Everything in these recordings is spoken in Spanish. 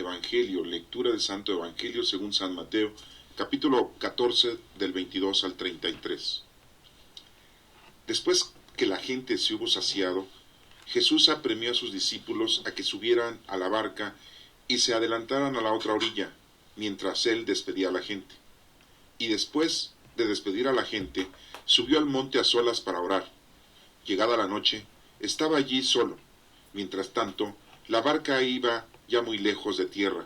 Evangelio, lectura del Santo Evangelio según San Mateo, capítulo 14 del 22 al 33. Después que la gente se hubo saciado, Jesús apremió a sus discípulos a que subieran a la barca y se adelantaran a la otra orilla, mientras él despedía a la gente. Y después de despedir a la gente, subió al monte a solas para orar. Llegada la noche, estaba allí solo. Mientras tanto, la barca iba ya muy lejos de tierra,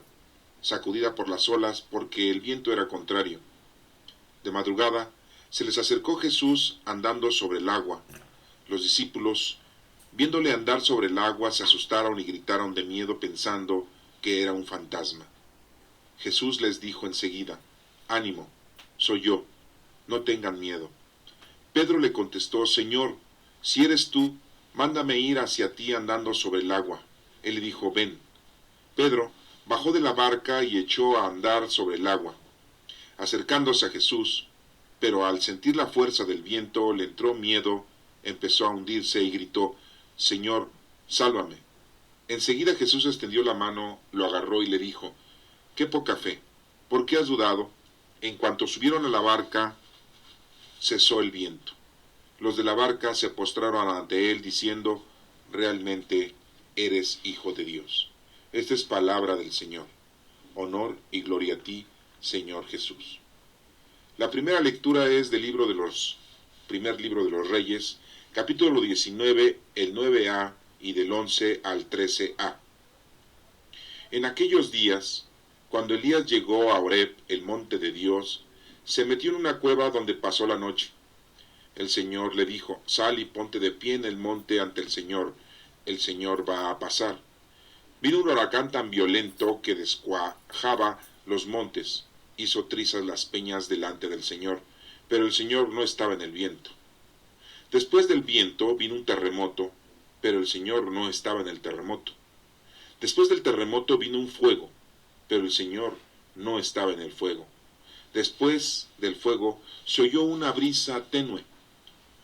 sacudida por las olas porque el viento era contrario. De madrugada, se les acercó Jesús andando sobre el agua. Los discípulos, viéndole andar sobre el agua, se asustaron y gritaron de miedo pensando que era un fantasma. Jesús les dijo enseguida: «Ánimo, soy yo, no tengan miedo». Pedro le contestó: «Señor, si eres tú, mándame ir hacia ti andando sobre el agua». Él le dijo: «Ven». Pedro bajó de la barca y echó a andar sobre el agua, acercándose a Jesús, pero al sentir la fuerza del viento le entró miedo, empezó a hundirse y gritó: «Señor, sálvame». Enseguida Jesús extendió la mano, lo agarró y le dijo: «Qué poca fe, ¿por qué has dudado?». En cuanto subieron a la barca, cesó el viento. Los de la barca se postraron ante él diciendo: «Realmente eres Hijo de Dios». Esta es palabra del Señor. Honor y gloria a ti, Señor Jesús. La primera lectura es del primer libro de los Reyes, capítulo 19, el 9a y del 11 al 13a. En aquellos días, cuando Elías llegó a Horeb, el monte de Dios, se metió en una cueva donde pasó la noche. El Señor le dijo: «Sal y ponte de pie en el monte ante el Señor va a pasar». Vino un huracán tan violento que descuajaba los montes, hizo trizas las peñas delante del Señor, pero el Señor no estaba en el viento. Después del viento vino un terremoto, pero el Señor no estaba en el terremoto. Después del terremoto vino un fuego, pero el Señor no estaba en el fuego. Después del fuego se oyó una brisa tenue.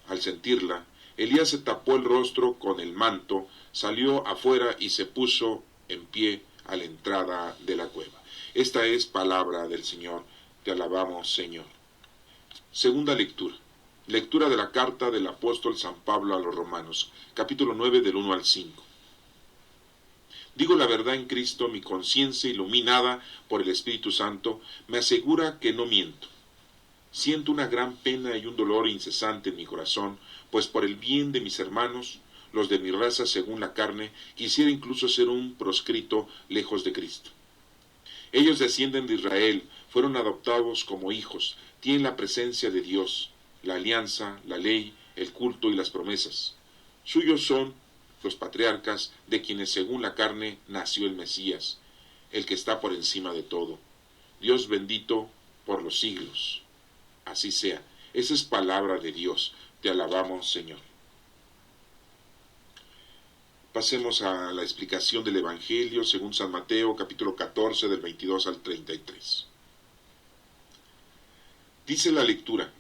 Al sentirla, Elías se tapó el rostro con el manto, salió afuera y se puso en pie a la entrada de la cueva. Esta es palabra del Señor. Te alabamos, Señor. Segunda lectura. Lectura de la carta del apóstol San Pablo a los Romanos, capítulo 9 del 1 al 5. Digo la verdad en Cristo, mi conciencia iluminada por el Espíritu Santo me asegura que no miento. Siento una gran pena y un dolor incesante en mi corazón, pues por el bien de mis hermanos, los de mi raza según la carne, quisiera incluso ser un proscrito lejos de Cristo. Ellos descienden de Israel, fueron adoptados como hijos, tienen la presencia de Dios, la alianza, la ley, el culto y las promesas. Suyos son los patriarcas, de quienes según la carne nació el Mesías, el que está por encima de todo. Dios bendito por los siglos. Así sea. Esa es palabra de Dios. Te alabamos, Señor. Pasemos a la explicación del Evangelio según San Mateo, capítulo 14, del 22 al 33. Dice la lectura: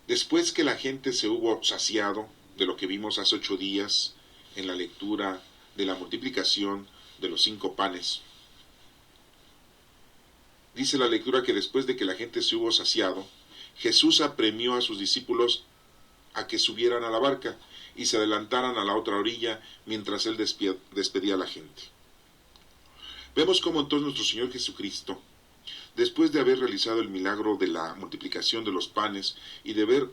después que la gente se hubo saciado de lo que vimos hace 8 días en la lectura de la multiplicación de los 5 panes, dice la lectura que después de que la gente se hubo saciado, Jesús apremió a sus discípulos a que subieran a la barca y se adelantaran a la otra orilla mientras él despedía a la gente. Vemos cómo entonces nuestro Señor Jesucristo, después de haber realizado el milagro de la multiplicación de los panes y de haber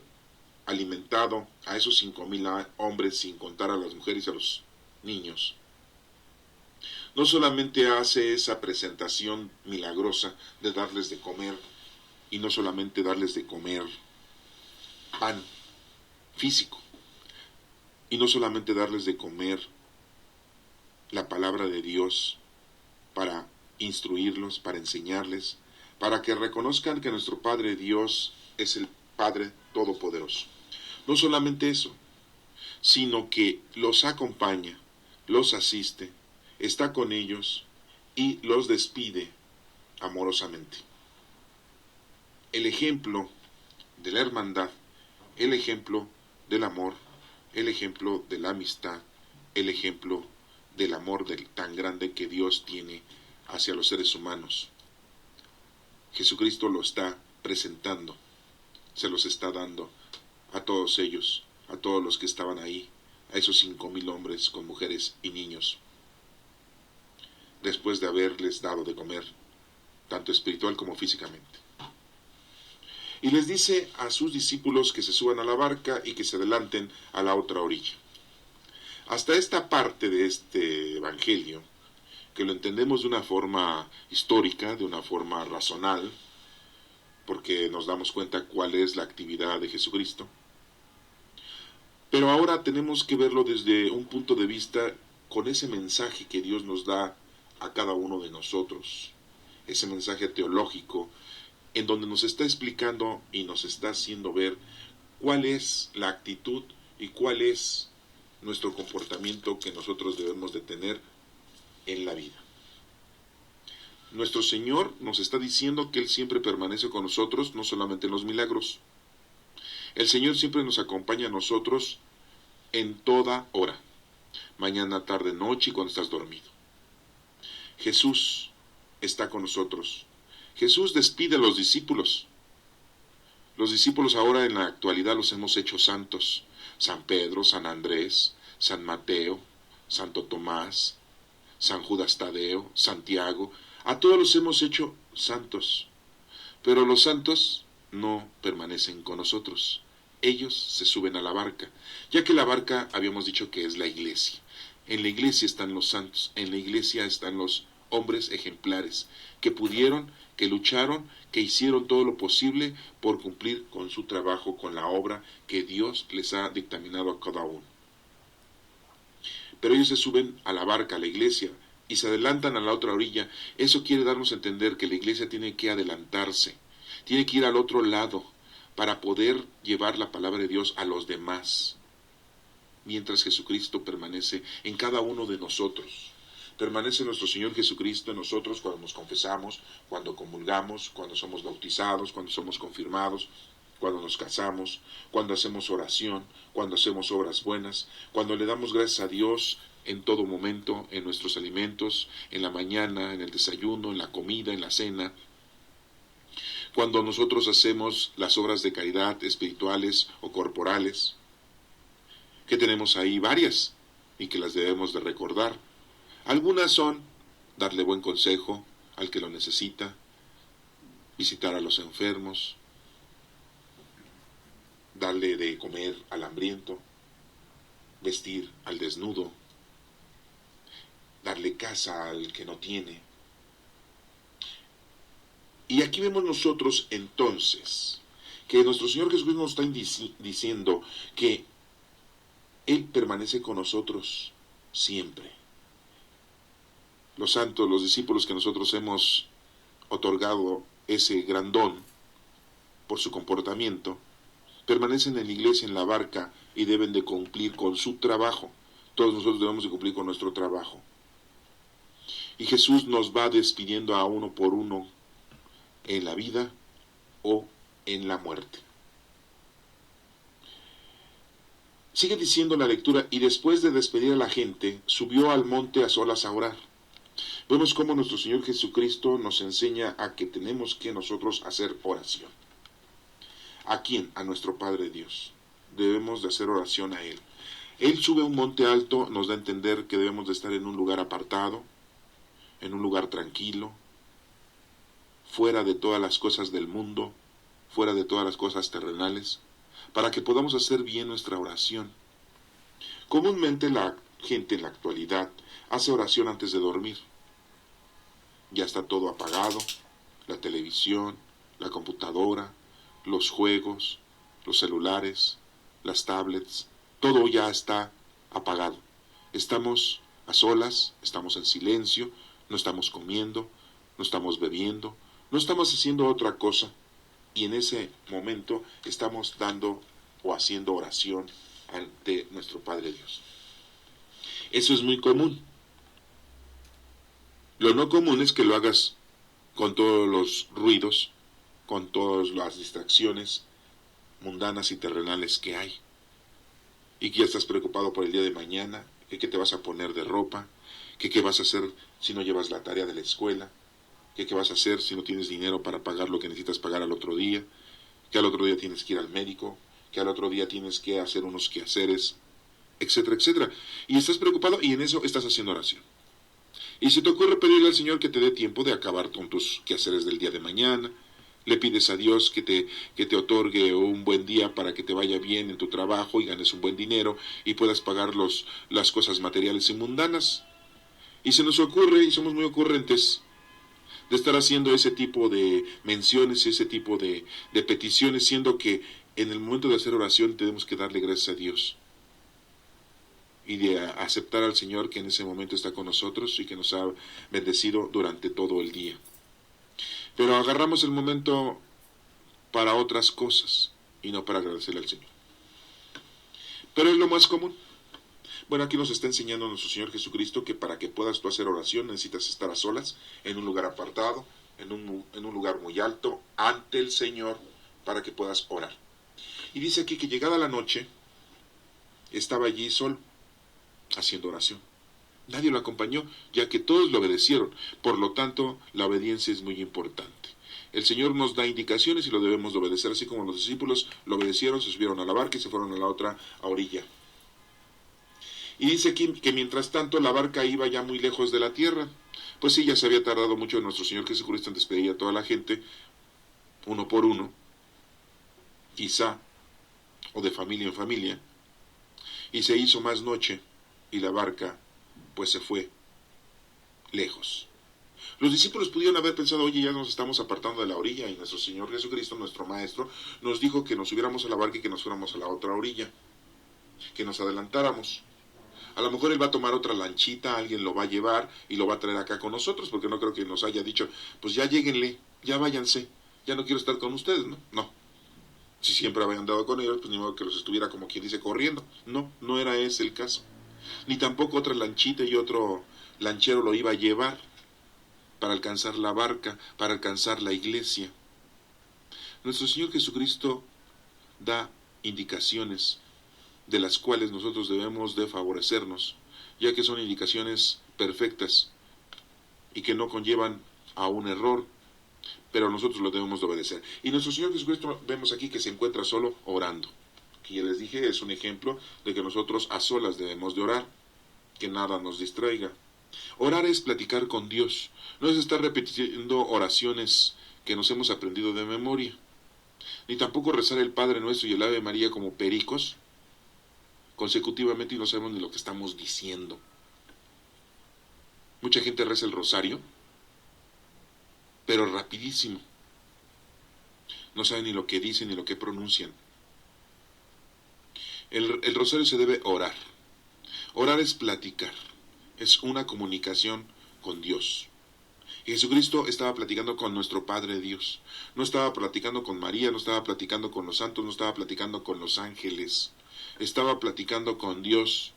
alimentado a esos 5,000 hombres, sin contar a las mujeres y a los niños, no solamente hace esa presentación milagrosa de darles de comer, y no solamente darles de comer pan físico, y no solamente darles de comer la palabra de Dios para instruirlos, para enseñarles, para que reconozcan que nuestro Padre Dios es el Padre Todopoderoso. No solamente eso, sino que los acompaña, los asiste, está con ellos y los despide amorosamente. El ejemplo de la hermandad, el ejemplo del amor, el ejemplo de la amistad, el ejemplo del amor tan grande que Dios tiene hacia los seres humanos. Jesucristo lo está presentando, se los está dando a todos ellos, a todos los que estaban ahí, a esos 5,000 hombres con mujeres y niños, después de haberles dado de comer, tanto espiritual como físicamente. Y les dice a sus discípulos que se suban a la barca y que se adelanten a la otra orilla. Hasta esta parte de este evangelio, que lo entendemos de una forma histórica, de una forma razonal, porque nos damos cuenta cuál es la actividad de Jesucristo. Pero ahora tenemos que verlo desde un punto de vista con ese mensaje que Dios nos da a cada uno de nosotros, ese mensaje teológico, en donde nos está explicando y nos está haciendo ver cuál es la actitud y cuál es nuestro comportamiento que nosotros debemos de tener en la vida. Nuestro Señor nos está diciendo que Él siempre permanece con nosotros, no solamente en los milagros. El Señor siempre nos acompaña a nosotros en toda hora, mañana, tarde, noche y cuando estás dormido. Jesús está con nosotros. Jesús despide a los discípulos. Los discípulos ahora en la actualidad los hemos hecho santos. San Pedro, San Andrés, San Mateo, Santo Tomás, San Judas Tadeo, Santiago. A todos los hemos hecho santos. Pero los santos no permanecen con nosotros. Ellos se suben a la barca, ya que la barca habíamos dicho que es la iglesia. En la iglesia están los santos, en la iglesia están los hombres ejemplares, que pudieron, que lucharon, que hicieron todo lo posible por cumplir con su trabajo, con la obra que Dios les ha dictaminado a cada uno. Pero ellos se suben a la barca, a la iglesia, y se adelantan a la otra orilla. Eso quiere darnos a entender que la iglesia tiene que adelantarse, tiene que ir al otro lado, para poder llevar la palabra de Dios a los demás, mientras Jesucristo permanece en cada uno de nosotros. Permanece nuestro Señor Jesucristo en nosotros cuando nos confesamos, cuando comulgamos, cuando somos bautizados, cuando somos confirmados, cuando nos casamos, cuando hacemos oración, cuando hacemos obras buenas, cuando le damos gracias a Dios en todo momento, en nuestros alimentos, en la mañana, en el desayuno, en la comida, en la cena, cuando nosotros hacemos las obras de caridad espirituales o corporales, que tenemos ahí varias y que las debemos de recordar. Algunas son darle buen consejo al que lo necesita, visitar a los enfermos, darle de comer al hambriento, vestir al desnudo, darle casa al que no tiene. Y aquí vemos nosotros entonces que nuestro Señor Jesús nos está diciendo que Él permanece con nosotros siempre. Los santos, los discípulos que nosotros hemos otorgado ese gran don por su comportamiento, permanecen en la iglesia, en la barca, y deben de cumplir con su trabajo. Todos nosotros debemos de cumplir con nuestro trabajo. Y Jesús nos va despidiendo a uno por uno en la vida o en la muerte. Sigue diciendo la lectura, y después de despedir a la gente, subió al monte a solas a orar. Vemos cómo nuestro Señor Jesucristo nos enseña a que tenemos que nosotros hacer oración. ¿A quién? A nuestro Padre Dios. Debemos de hacer oración a Él. Él sube a un monte alto, nos da a entender que debemos de estar en un lugar apartado, en un lugar tranquilo, fuera de todas las cosas del mundo, fuera de todas las cosas terrenales, para que podamos hacer bien nuestra oración. Comúnmente la gente en la actualidad hace oración antes de dormir. Ya está todo apagado, la televisión, la computadora, los juegos, los celulares, las tablets, todo ya está apagado. Estamos a solas, estamos en silencio, no estamos comiendo, no estamos bebiendo, no estamos haciendo otra cosa, y en ese momento estamos dando o haciendo oración ante nuestro Padre Dios. Eso es muy común. Lo no común es que lo hagas con todos los ruidos, con todas las distracciones mundanas y terrenales que hay, y que ya estás preocupado por el día de mañana, que qué te vas a poner de ropa, que qué vas a hacer si no llevas la tarea de la escuela, que qué vas a hacer si no tienes dinero para pagar lo que necesitas pagar al otro día, que al otro día tienes que ir al médico, que al otro día tienes que hacer unos quehaceres, etcétera, etcétera. Y estás preocupado y en eso estás haciendo oración. Y se te ocurre pedirle al Señor que te dé tiempo de acabar con tus quehaceres del día de mañana. Le pides a Dios que te otorgue un buen día para que te vaya bien en tu trabajo y ganes un buen dinero y puedas pagar las cosas materiales y mundanas. Y se nos ocurre, y somos muy ocurrentes, de estar haciendo ese tipo de menciones, ese tipo de peticiones, siendo que en el momento de hacer oración tenemos que darle gracias a Dios y de aceptar al Señor que en ese momento está con nosotros y que nos ha bendecido durante todo el día. Pero agarramos el momento para otras cosas y no para agradecerle al Señor. Pero es lo más común. Bueno, aquí nos está enseñando nuestro Señor Jesucristo que para que puedas tú hacer oración necesitas estar a solas, en un lugar apartado, en un lugar muy alto, ante el Señor, para que puedas orar. Y dice aquí que llegada la noche, estaba allí solo, haciendo oración. Nadie lo acompañó, ya que todos lo obedecieron. Por lo tanto, la obediencia es muy importante. El Señor nos da indicaciones y lo debemos de obedecer, así como los discípulos lo obedecieron, se subieron a la barca y se fueron a la otra orilla. Y dice aquí que mientras tanto la barca iba ya muy lejos de la tierra. Pues sí, ya se había tardado mucho nuestro Señor Jesucristo en despedir a toda la gente, uno por uno, quizá, o de familia en familia. Y se hizo más noche y la barca pues se fue lejos. Los discípulos pudieron haber pensado, oye, ya nos estamos apartando de la orilla y nuestro Señor Jesucristo, nuestro Maestro, nos dijo que nos subiéramos a la barca y que nos fuéramos a la otra orilla, que nos adelantáramos. A lo mejor Él va a tomar otra lanchita, alguien lo va a llevar y lo va a traer acá con nosotros, porque no creo que nos haya dicho, pues ya lléguenle, ya váyanse, ya no quiero estar con ustedes, ¿no? No. Si siempre habían andado con ellos, pues ni modo que los estuviera como quien dice corriendo. No, no era ese el caso. Ni tampoco otra lanchita y otro lanchero lo iba a llevar para alcanzar la barca, para alcanzar la iglesia. Nuestro Señor Jesucristo da indicaciones de las cuales nosotros debemos de favorecernos, ya que son indicaciones perfectas y que no conllevan a un error, pero nosotros lo debemos de obedecer. Y nuestro Señor Jesucristo vemos aquí que se encuentra solo orando, que ya les dije es un ejemplo de que nosotros a solas debemos de orar, que nada nos distraiga. Orar es platicar con Dios, no es estar repitiendo oraciones que nos hemos aprendido de memoria, ni tampoco rezar el Padre Nuestro y el Ave María como pericos consecutivamente y no sabemos ni lo que estamos diciendo. Mucha gente reza el rosario, pero rapidísimo. No saben ni lo que dicen ni lo que pronuncian. El rosario se debe orar. Orar es platicar, es una comunicación con Dios. Y Jesucristo estaba platicando con nuestro Padre Dios. No estaba platicando con María, no estaba platicando con los santos, no estaba platicando con los ángeles. Estaba platicando con Dios.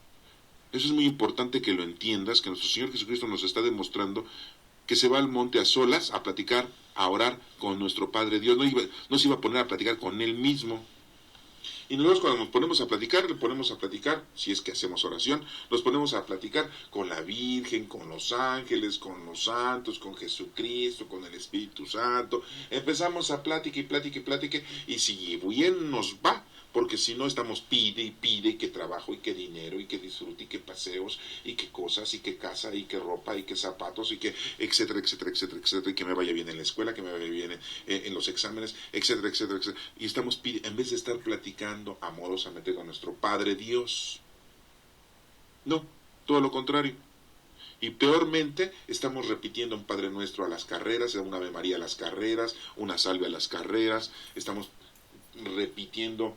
Eso es muy importante que lo entiendas, que nuestro Señor Jesucristo nos está demostrando que se va al monte a solas a platicar, a orar con nuestro Padre Dios. No se iba a poner a platicar con Él mismo. Y nosotros cuando nos ponemos a platicar, le ponemos a platicar, si es que hacemos oración, nos ponemos a platicar con la Virgen, con los ángeles, con los santos, con Jesucristo, con el Espíritu Santo. Empezamos a platicar y platicar y platicar, y si bien nos va, porque si no estamos pide y pide, y que trabajo, y que dinero, y que disfrute, y que paseos, y que cosas, y que casa, y que ropa, y que zapatos, y que etcétera, etcétera, etcétera, etcétera, y que me vaya bien en la escuela, que me vaya bien en los exámenes, etcétera, etcétera, etcétera. Y estamos pidiendo, en vez de estar platicando amorosamente con nuestro Padre Dios. No, todo lo contrario. Y peormente estamos repitiendo un Padre Nuestro a las carreras, una Ave María a las carreras, una salve a las carreras, estamos repitiendo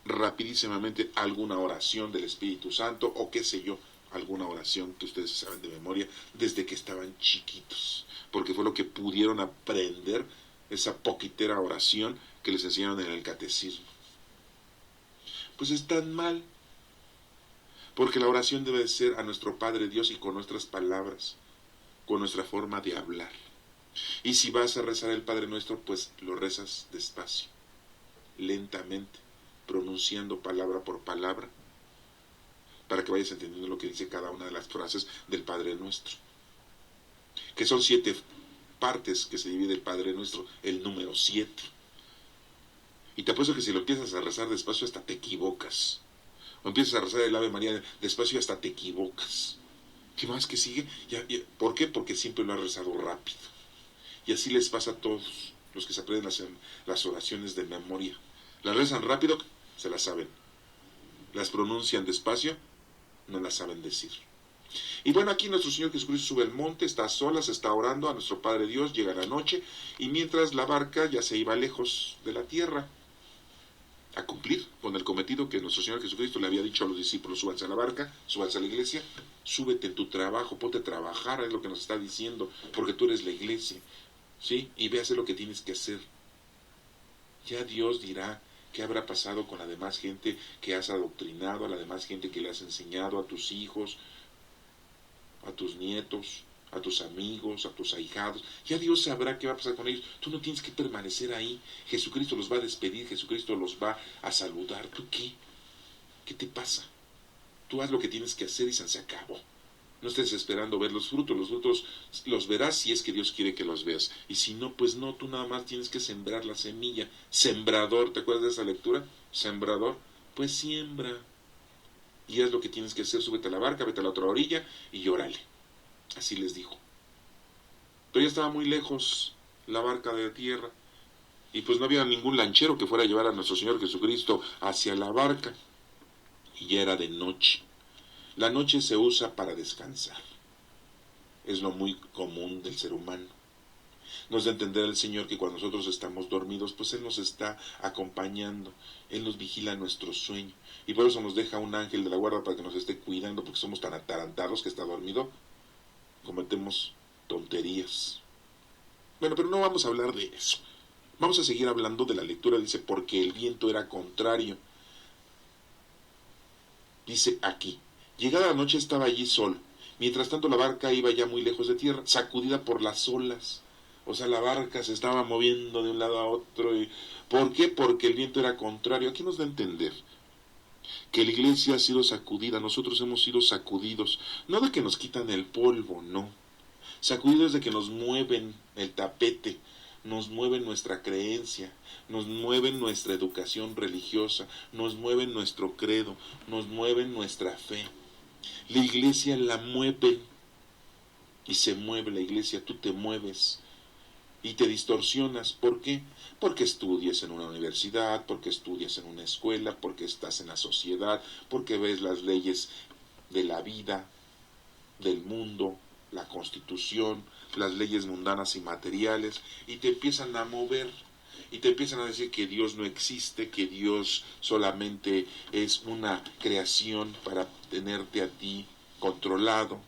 rapidísimamente alguna oración del Espíritu Santo o qué sé yo, alguna oración que ustedes saben de memoria desde que estaban chiquitos, porque fue lo que pudieron aprender, esa poquitera oración que les enseñaron en el catecismo. Pues están mal, porque la oración debe ser a nuestro Padre Dios y con nuestras palabras, con nuestra forma de hablar. Y si vas a rezar el Padre Nuestro, pues lo rezas despacio, lentamente, pronunciando palabra por palabra, para que vayas entendiendo lo que dice cada una de las frases del Padre Nuestro, que son 7 partes que se divide el Padre Nuestro, el número 7. Y te apuesto que si lo empiezas a rezar despacio hasta te equivocas. O empiezas a rezar el Ave María despacio y hasta te equivocas. ¿Qué más que sigue? ¿Por qué? Porque siempre lo has rezado rápido. Y así les pasa a todos los que se aprenden las oraciones de memoria. Las rezan rápido, se las saben. Las pronuncian despacio, no las saben decir. Y bueno, aquí nuestro Señor Jesucristo sube al monte, está a solas, está orando a nuestro Padre Dios, llega la noche, y mientras la barca ya se iba lejos de la tierra, a cumplir con el cometido que nuestro Señor Jesucristo le había dicho a los discípulos: súbanse a la barca, súbanse a la iglesia, súbete en tu trabajo, ponte a trabajar, es lo que nos está diciendo, porque tú eres la iglesia, ¿sí? Y ve a hacer lo que tienes que hacer. Ya Dios dirá qué habrá pasado con la demás gente que has adoctrinado, a la demás gente que le has enseñado, a tus hijos, a tus nietos, a tus amigos, a tus ahijados. Ya Dios sabrá qué va a pasar con ellos. Tú no tienes que permanecer ahí. Jesucristo los va a despedir, Jesucristo los va a saludar. ¿Tú qué? ¿Qué te pasa? Tú haz lo que tienes que hacer y se acabó. No estés esperando ver los frutos los verás si es que Dios quiere que los veas. Y si no, pues no, tú nada más tienes que sembrar la semilla. Sembrador, ¿te acuerdas de esa lectura? Sembrador, pues siembra. Y haz lo que tienes que hacer, súbete a la barca, vete a la otra orilla y llórale. Así les dijo. Pero ya estaba muy lejos la barca de tierra. Y pues no había ningún lanchero que fuera a llevar a nuestro Señor Jesucristo hacia la barca. Y ya era de noche. La noche se usa para descansar. Es lo muy común del ser humano. Nos da a entender el Señor que cuando nosotros estamos dormidos, pues Él nos está acompañando. Él nos vigila nuestro sueño. Y por eso nos deja un ángel de la guarda para que nos esté cuidando, porque somos tan atarantados que está dormido. Cometemos tonterías. Bueno, pero no vamos a hablar de eso. Vamos a seguir hablando de la lectura. Dice, porque el viento era contrario. Dice aquí, llegada la noche estaba allí sol. Mientras tanto la barca iba ya muy lejos de tierra, sacudida por las olas. O sea, la barca se estaba moviendo de un lado a otro. ¿Por qué? Porque el viento era contrario. Aquí nos da a entender que la iglesia ha sido sacudida. Nosotros hemos sido sacudidos. No de que nos quitan el polvo, no. Sacudidos de que nos mueven el tapete, nos mueven nuestra creencia, nos mueven nuestra educación religiosa, nos mueven nuestro credo, nos mueven nuestra fe. La iglesia la mueven y se mueve la iglesia, tú te mueves y te distorsionas. ¿Por qué? Porque estudias en una universidad, porque estudias en una escuela, porque estás en la sociedad, porque ves las leyes de la vida, del mundo, la Constitución, las leyes mundanas y materiales, y te empiezan a mover, y te empiezan a decir que Dios no existe, que Dios solamente es una creación para tenerte a ti controlado.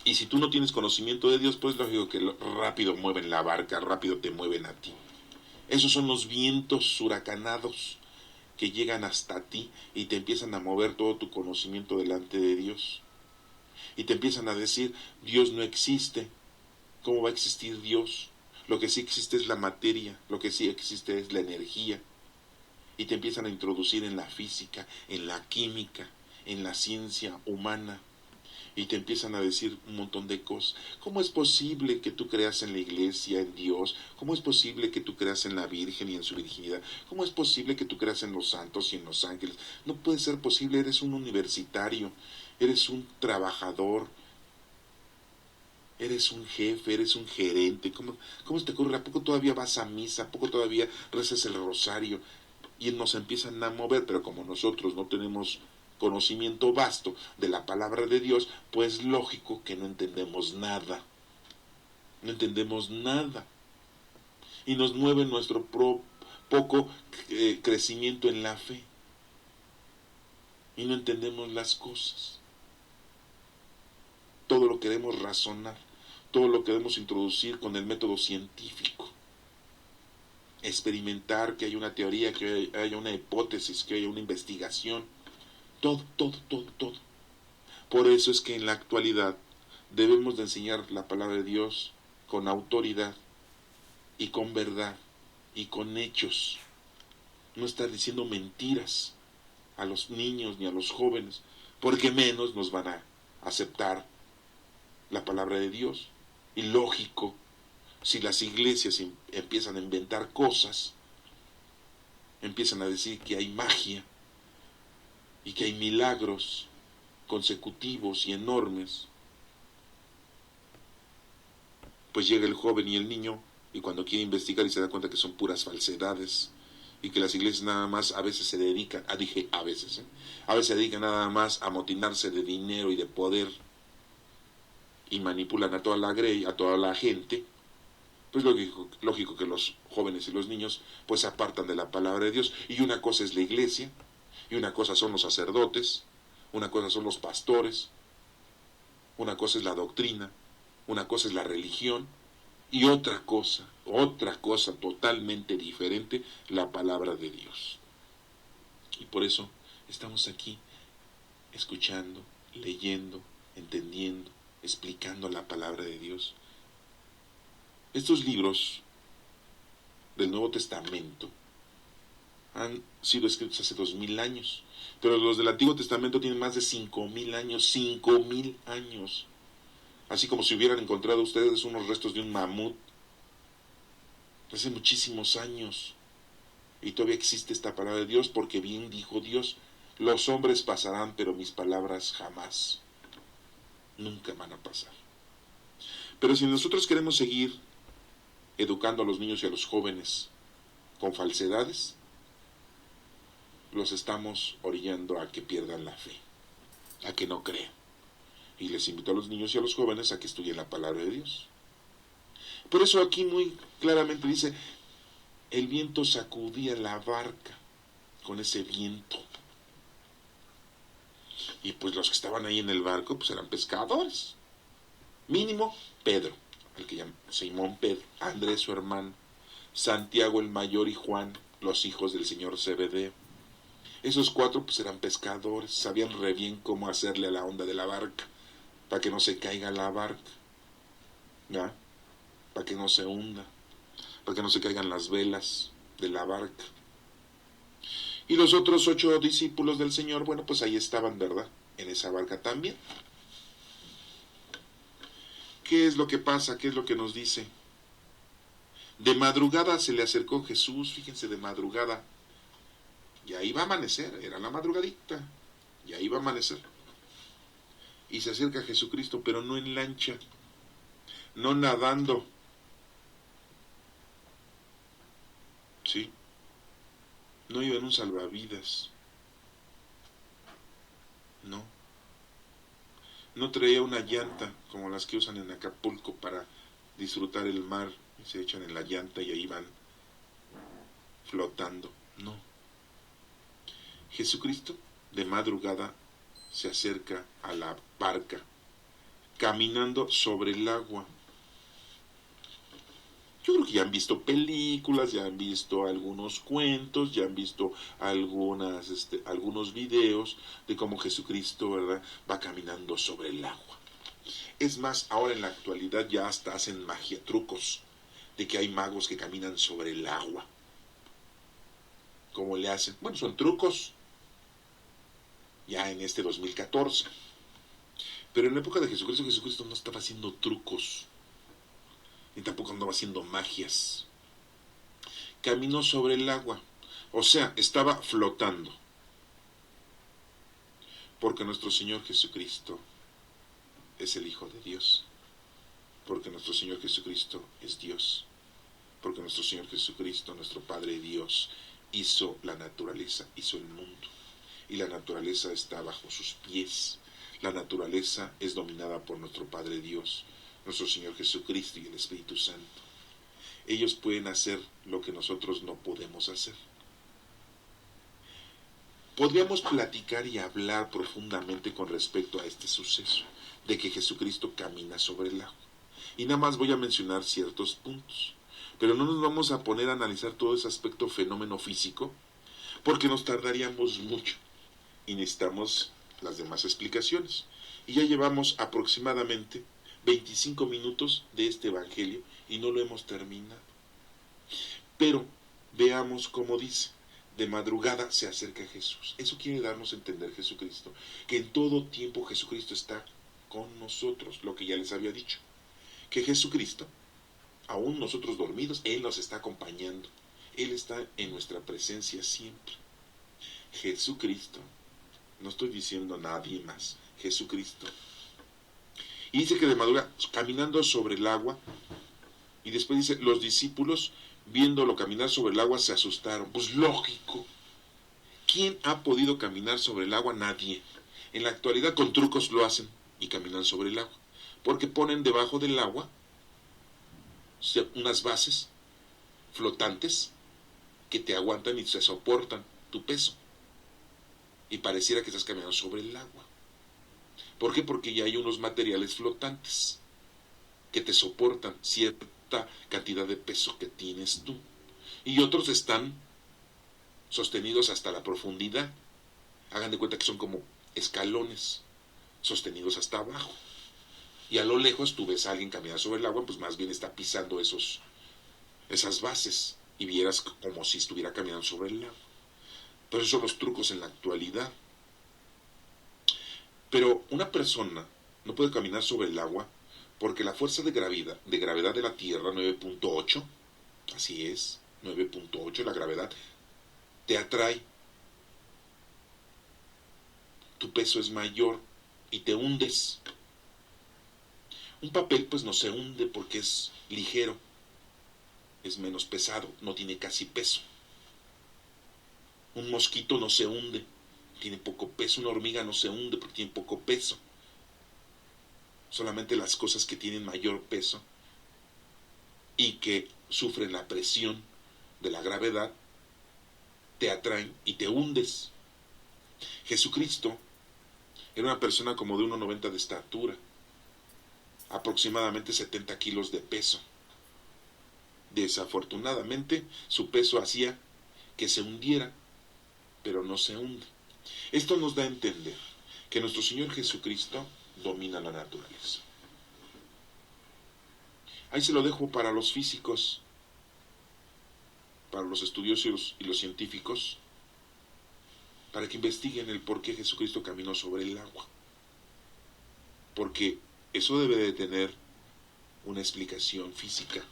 Y si tú no tienes conocimiento de Dios, pues lógico que rápido mueven la barca, rápido te mueven a ti. Esos son los vientos huracanados que llegan hasta ti y te empiezan a mover todo tu conocimiento delante de Dios. Y te empiezan a decir, Dios no existe. ¿Cómo va a existir Dios? Lo que sí existe es la materia, lo que sí existe es la energía. Y te empiezan a introducir en la física, en la química, en la ciencia humana. Y te empiezan a decir un montón de cosas. ¿Cómo es posible que tú creas en la iglesia, en Dios? ¿Cómo es posible que tú creas en la Virgen y en su virginidad? ¿Cómo es posible que tú creas en los santos y en los ángeles? No puede ser posible, eres un universitario, eres un trabajador, eres un jefe, eres un gerente. ¿Cómo se te ocurre? ¿A poco todavía vas a misa? ¿A poco todavía rezas el rosario? Y nos empiezan a mover, pero como nosotros no tenemos conocimiento vasto de la palabra de Dios, pues lógico que no entendemos nada. No entendemos nada. Y nos mueve nuestro poco crecimiento en la fe. Y no entendemos las cosas. Todo lo queremos razonar. Todo lo queremos introducir con el método científico. Experimentar, que haya una teoría, que haya una hipótesis, que haya una investigación. Todo. Por eso es que en la actualidad debemos de enseñar la palabra de Dios con autoridad y con verdad y con hechos. No estar diciendo mentiras a los niños ni a los jóvenes, porque menos nos van a aceptar la palabra de Dios. Y lógico, si las iglesias empiezan a inventar cosas, empiezan a decir que hay magia y que hay milagros consecutivos y enormes, pues llega el joven y el niño, y cuando quiere investigar y se da cuenta que son puras falsedades, y que las iglesias nada más a veces se dedican, a veces se dedican nada más a amotinarse de dinero y de poder, y manipulan a toda la gente, pues lógico que los jóvenes y los niños pues se apartan de la palabra de Dios. Y una cosa es la iglesia, y una cosa son los sacerdotes, una cosa son los pastores, una cosa es la doctrina, una cosa es la religión, y otra cosa totalmente diferente, la palabra de Dios. Y por eso estamos aquí escuchando, leyendo, entendiendo, explicando la palabra de Dios. Estos libros del Nuevo Testamento han sido escritos hace 2000 años, pero los del Antiguo Testamento tienen más de 5000 años, 5000 años. Así como si hubieran encontrado ustedes unos restos de un mamut hace muchísimos años. Y todavía existe esta palabra de Dios, porque bien dijo Dios: los hombres pasarán, pero mis palabras jamás, nunca van a pasar. Pero si nosotros queremos seguir educando a los niños y a los jóvenes con falsedades, los estamos orillando a que pierdan la fe, a que no crean. Y les invito a los niños y a los jóvenes a que estudien la palabra de Dios. Por eso aquí muy claramente dice: el viento sacudía la barca con ese viento. Y pues los que estaban ahí en el barco pues eran pescadores. Mínimo Pedro, el que llaman Simón Pedro, Andrés su hermano, Santiago el mayor y Juan, los hijos del señor Zebedeo. Esos 4 pues eran pescadores, sabían re bien cómo hacerle a la onda de la barca, para que no se caiga la barca, ¿ya? Para que no se hunda, para que no se caigan las velas de la barca. Y los otros 8 discípulos del Señor, bueno, pues ahí estaban, ¿verdad? En esa barca también. ¿Qué es lo que pasa? ¿Qué es lo que nos dice? De madrugada se le acercó Jesús, fíjense, de madrugada. Ya iba a amanecer, era la madrugadita, ya iba a amanecer. Y se acerca a Jesucristo, pero no en lancha, no nadando, ¿sí? No iba en un salvavidas, no. No traía una llanta como las que usan en Acapulco para disfrutar el mar, y se echan en la llanta y ahí van flotando, no. Jesucristo de madrugada se acerca a la barca, caminando sobre el agua. Yo creo que ya han visto películas, ya han visto algunos cuentos, ya han visto algunos videos de cómo Jesucristo, ¿verdad?, va caminando sobre el agua. Es más, ahora en la actualidad ya hasta hacen magia, trucos, de que hay magos que caminan sobre el agua. ¿Cómo le hacen? Bueno, son trucos, ya en este 2014. Pero en la época de Jesucristo, Jesucristo no estaba haciendo trucos, ni tampoco andaba haciendo magias. Caminó sobre el agua, o sea, estaba flotando. Porque nuestro Señor Jesucristo es el Hijo de Dios. Porque nuestro Señor Jesucristo es Dios. Porque nuestro Señor Jesucristo, nuestro Padre Dios, hizo la naturaleza, hizo el mundo. Y la naturaleza está bajo sus pies. La naturaleza es dominada por nuestro Padre Dios, nuestro Señor Jesucristo y el Espíritu Santo. Ellos pueden hacer lo que nosotros no podemos hacer. Podríamos platicar y hablar profundamente con respecto a este suceso, de que Jesucristo camina sobre el agua. Y nada más voy a mencionar ciertos puntos. Pero no nos vamos a poner a analizar todo ese aspecto fenómeno físico, porque nos tardaríamos mucho y necesitamos las demás explicaciones. Y ya llevamos aproximadamente 25 minutos de este evangelio y no lo hemos terminado. Pero veamos cómo dice: de madrugada se acerca a Jesús. Eso quiere darnos a entender Jesucristo, que en todo tiempo Jesucristo está con nosotros, lo que ya les había dicho, que Jesucristo, aún nosotros dormidos, Él nos está acompañando, Él está en nuestra presencia siempre. Jesucristo, no estoy diciendo nadie más, Jesucristo. Y dice que de madrugada, caminando sobre el agua, y después dice, los discípulos, viéndolo caminar sobre el agua, se asustaron. Pues lógico. ¿Quién ha podido caminar sobre el agua? Nadie. En la actualidad con trucos lo hacen y caminan sobre el agua. Porque ponen debajo del agua unas bases flotantes que te aguantan y te soportan tu peso. Y pareciera que estás caminando sobre el agua. ¿Por qué? Porque ya hay unos materiales flotantes que te soportan cierta cantidad de peso que tienes tú. Y otros están sostenidos hasta la profundidad. Hagan de cuenta que son como escalones sostenidos hasta abajo. Y a lo lejos tú ves a alguien caminar sobre el agua, pues más bien está pisando esas bases y vieras como si estuviera caminando sobre el agua. Entonces son los trucos en la actualidad. Pero una persona no puede caminar sobre el agua porque la fuerza de gravedad de la Tierra, 9.8, así es, 9.8, la gravedad, te atrae. Tu peso es mayor y te hundes. Un papel pues no se hunde porque es ligero, es menos pesado, no tiene casi peso. Un mosquito no se hunde, tiene poco peso. Una hormiga no se hunde porque tiene poco peso. Solamente las cosas que tienen mayor peso y que sufren la presión de la gravedad te atraen y te hundes. Jesucristo era una persona como de 1,90 de estatura, aproximadamente 70 kilos de peso. Desafortunadamente, su peso hacía que se hundiera, pero no se hunde. Esto nos da a entender que nuestro Señor Jesucristo domina la naturaleza. Ahí se lo dejo para los físicos, para los estudiosos y los científicos, para que investiguen el por qué Jesucristo caminó sobre el agua. Porque eso debe de tener una explicación física.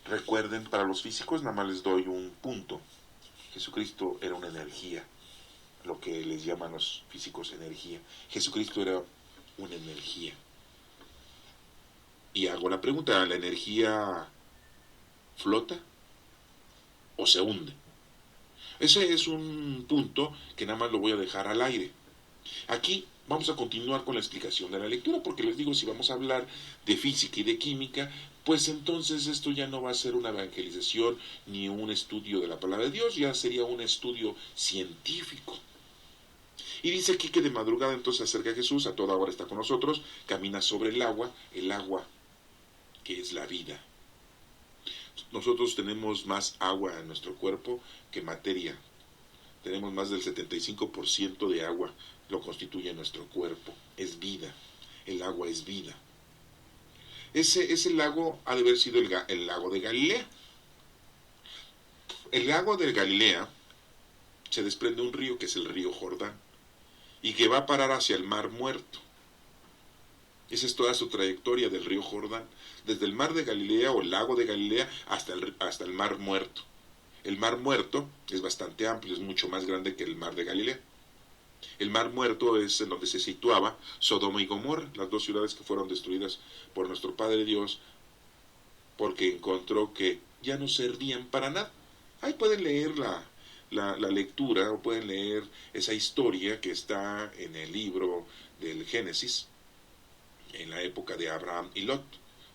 Recuerden, para los físicos nada más les doy un punto. Jesucristo era una energía, lo que les llaman los físicos energía. Jesucristo era una energía. Y hago la pregunta, ¿la energía flota o se hunde? Ese es un punto que nada más lo voy a dejar al aire. Aquí vamos a continuar con la explicación de la lectura, porque les digo, si vamos a hablar de física y de química, pues entonces esto ya no va a ser una evangelización ni un estudio de la palabra de Dios, ya sería un estudio científico. Y dice aquí que de madrugada entonces se acerca a Jesús, a toda hora está con nosotros, camina sobre el agua que es la vida. Nosotros tenemos más agua en nuestro cuerpo que materia. Tenemos más del 75% de agua, lo constituye nuestro cuerpo. Es vida. El agua es vida. Ese lago ha de haber sido el lago de Galilea. El lago de Galilea se desprende un río que es el río Jordán y que va a parar hacia el Mar Muerto. Esa es toda su trayectoria del río Jordán, desde el Mar de Galilea o el lago de Galilea hasta el Mar Muerto. El Mar Muerto es bastante amplio, es mucho más grande que el Mar de Galilea. El Mar Muerto es en donde se situaba Sodoma y Gomorra, las dos ciudades que fueron destruidas por nuestro Padre Dios, porque encontró que ya no servían para nada. Ahí pueden leer la lectura o pueden leer esa historia que está en el libro del Génesis, en la época de Abraham y Lot,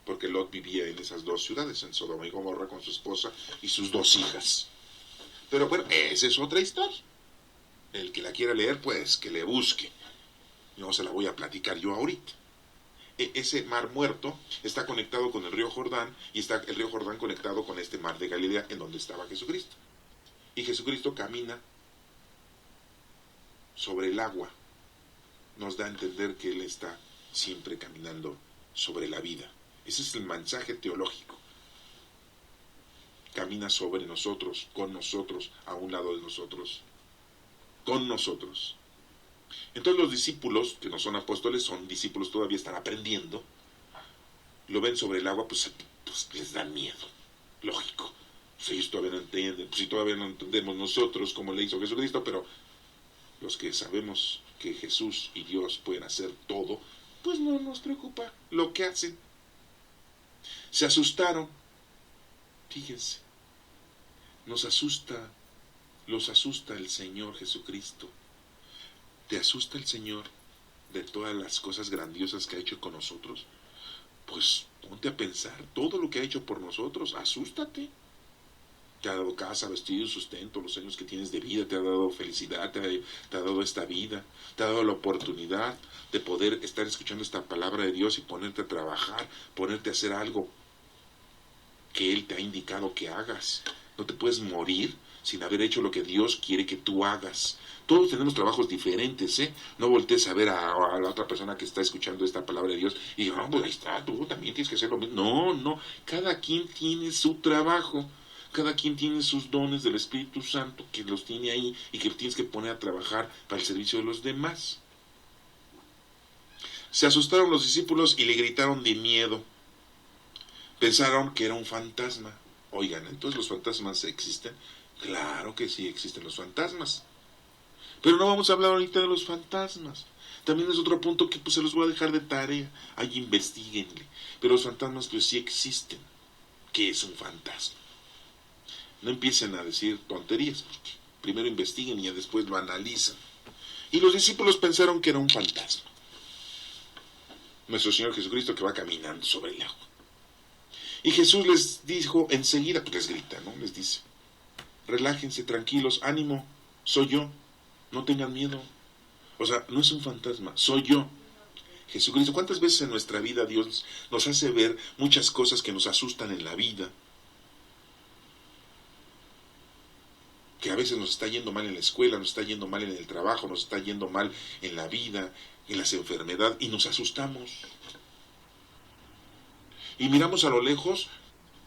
porque Lot vivía en esas dos ciudades, en Sodoma y Gomorra, con su esposa y sus dos hijas. Pero bueno, esa es otra historia. El que la quiera leer, pues que le busque. No se la voy a platicar yo ahorita. Ese Mar Muerto está conectado con el río Jordán y está el río Jordán conectado con este Mar de Galilea en donde estaba Jesucristo. Y Jesucristo camina sobre el agua. Nos da a entender que Él está siempre caminando sobre la vida. Ese es el mensaje teológico. camina sobre nosotros, con nosotros, a un lado de nosotros, con nosotros. Entonces los discípulos, que no son apóstoles, son discípulos, todavía están aprendiendo, lo ven sobre el agua, pues les da miedo, lógico. Pues ellos todavía no entienden, pues si todavía no entendemos nosotros cómo le hizo Jesucristo, pero los que sabemos que Jesús y Dios pueden hacer todo, pues no nos preocupa lo que hacen. Se asustaron, fíjense, los asusta el Señor Jesucristo. ¿Te asusta el Señor de todas las cosas grandiosas que ha hecho con nosotros? Pues ponte a pensar todo lo que ha hecho por nosotros, asústate. Te ha dado casa, vestido, sustento, los años que tienes de vida, te ha dado felicidad, te ha dado esta vida, te ha dado la oportunidad de poder estar escuchando esta palabra de Dios y ponerte a trabajar, ponerte a hacer algo que Él te ha indicado que hagas. No te puedes morir sin haber hecho lo que Dios quiere que tú hagas. Todos tenemos trabajos diferentes, ¿eh? No voltees a ver a la otra persona que está escuchando esta palabra de Dios y diga, pues ahí está, tú también tienes que hacer lo mismo. No, cada quien tiene su trabajo. Cada quien tiene sus dones del Espíritu Santo que los tiene ahí y que tienes que poner a trabajar para el servicio de los demás. Se asustaron los discípulos y le gritaron de miedo. Pensaron que era un fantasma. Oigan, ¿entonces los fantasmas existen? Claro que sí existen los fantasmas. Pero no vamos a hablar ahorita de los fantasmas. También es otro punto que pues se los voy a dejar de tarea. Ahí investiguenle. Pero los fantasmas pues sí existen. ¿Qué es un fantasma? No empiecen a decir tonterías, porque primero investiguen y después lo analizan. Y los discípulos pensaron que era un fantasma. Nuestro Señor Jesucristo que va caminando sobre el agua. Y Jesús les dijo enseguida, pues les grita, ¿no? Les dice, relájense, tranquilos, ánimo, soy yo, no tengan miedo. O sea, no es un fantasma, soy yo. Jesucristo, ¿cuántas veces en nuestra vida Dios nos hace ver muchas cosas que nos asustan en la vida? Que a veces nos está yendo mal en la escuela, nos está yendo mal en el trabajo, nos está yendo mal en la vida, en las enfermedades, y nos asustamos. Y miramos a lo lejos,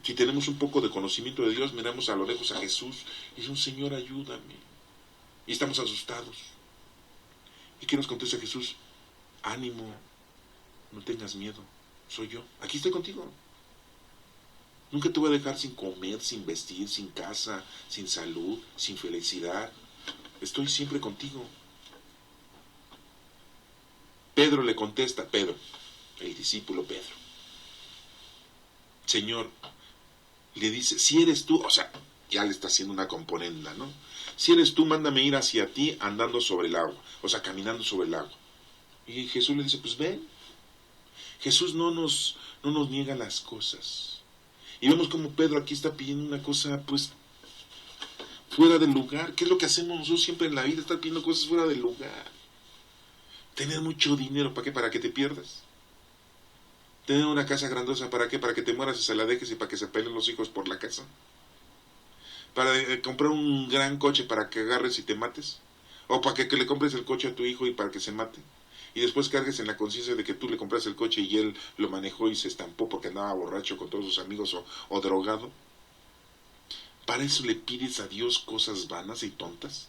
si tenemos un poco de conocimiento de Dios, miramos a lo lejos a Jesús y decimos, Señor, ayúdame. Y estamos asustados. ¿Y qué nos contesta Jesús? Ánimo, no tengas miedo, soy yo, aquí estoy contigo. Nunca te voy a dejar sin comer, sin vestir, sin casa, sin salud, sin felicidad. Estoy siempre contigo. Pedro le contesta, Pedro, el discípulo Pedro. Señor, le dice, si eres tú, o sea, ya le está haciendo una componenda, ¿no? Si eres tú, mándame ir hacia ti andando sobre el agua, o sea, caminando sobre el agua. Y Jesús le dice, pues ven. Jesús no nos niega las cosas. Y vemos como Pedro aquí está pidiendo una cosa, pues, fuera del lugar. ¿Qué es lo que hacemos nosotros siempre en la vida? Estar pidiendo cosas fuera del lugar. Tener mucho dinero, ¿para qué? ¿Para que te pierdas? Tener una casa grandosa, ¿para qué? Para que te mueras y se la dejes y para que se peleen los hijos por la casa. Para comprar un gran coche para que agarres y te mates. O para que le compres el coche a tu hijo y para que se mate. Y después cargues en la conciencia de que tú le compraste el coche y él lo manejó y se estampó porque andaba borracho con todos sus amigos o drogado. ¿Para eso le pides a Dios cosas vanas y tontas?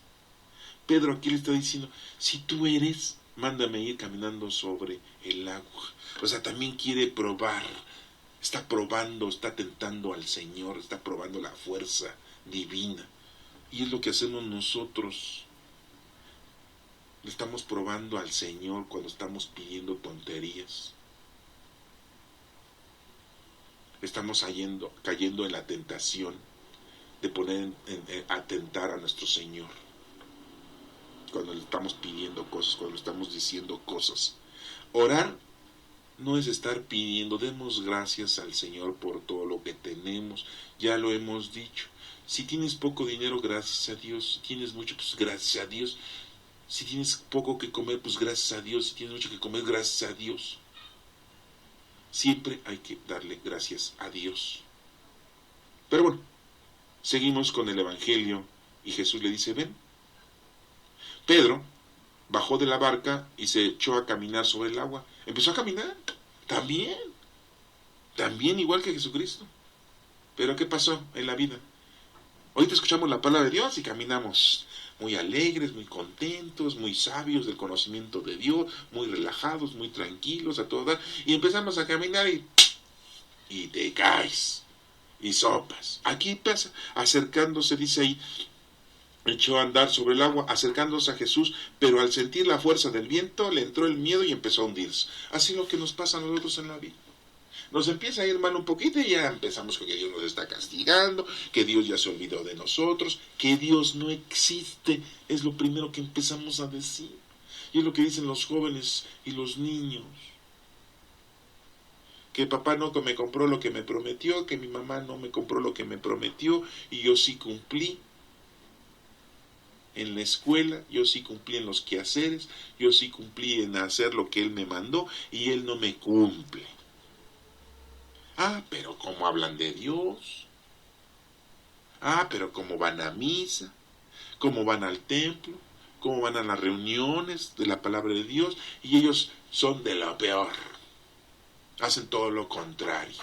Pedro aquí le está diciendo, si tú eres, mándame ir caminando sobre el agua. O sea, también quiere probar, está probando, está tentando al Señor, está probando la fuerza divina. Y es lo que hacemos nosotros. Le estamos probando al Señor cuando estamos pidiendo tonterías. Estamos cayendo en la tentación de poner a tentar a nuestro Señor. Cuando le estamos pidiendo cosas, cuando le estamos diciendo cosas. Orar no es estar pidiendo, demos gracias al Señor por todo lo que tenemos, ya lo hemos dicho. Si tienes poco dinero, gracias a Dios. Si tienes mucho, pues gracias a Dios. Si tienes poco que comer, pues gracias a Dios. Si tienes mucho que comer, gracias a Dios. Siempre hay que darle gracias a Dios. Pero bueno, seguimos con el Evangelio y Jesús le dice, ven. Pedro bajó de la barca y se echó a caminar sobre el agua. Empezó a caminar. También igual que Jesucristo. Pero ¿qué pasó en la vida? Ahorita escuchamos la palabra de Dios y caminamos muy alegres, muy contentos, muy sabios del conocimiento de Dios, muy relajados, muy tranquilos a todo dar, y empezamos a caminar y te caes y sopas. Aquí pasa, acercándose, dice ahí, echó a andar sobre el agua, acercándose a Jesús, pero al sentir la fuerza del viento le entró el miedo y empezó a hundirse. Así es lo que nos pasa a nosotros en la vida. Nos empieza a ir mal un poquito y ya empezamos con que Dios nos está castigando, que Dios ya se olvidó de nosotros, que Dios no existe, es lo primero que empezamos a decir. Y es lo que dicen los jóvenes y los niños. Que papá no me compró lo que me prometió, que mi mamá no me compró lo que me prometió, y yo sí cumplí en la escuela, yo sí cumplí en los quehaceres, yo sí cumplí en hacer lo que él me mandó, y él no me cumple. Ah, pero cómo hablan de Dios. Ah, pero cómo van a misa, cómo van al templo, cómo van a las reuniones de la palabra de Dios, y ellos son de lo peor. Hacen todo lo contrario.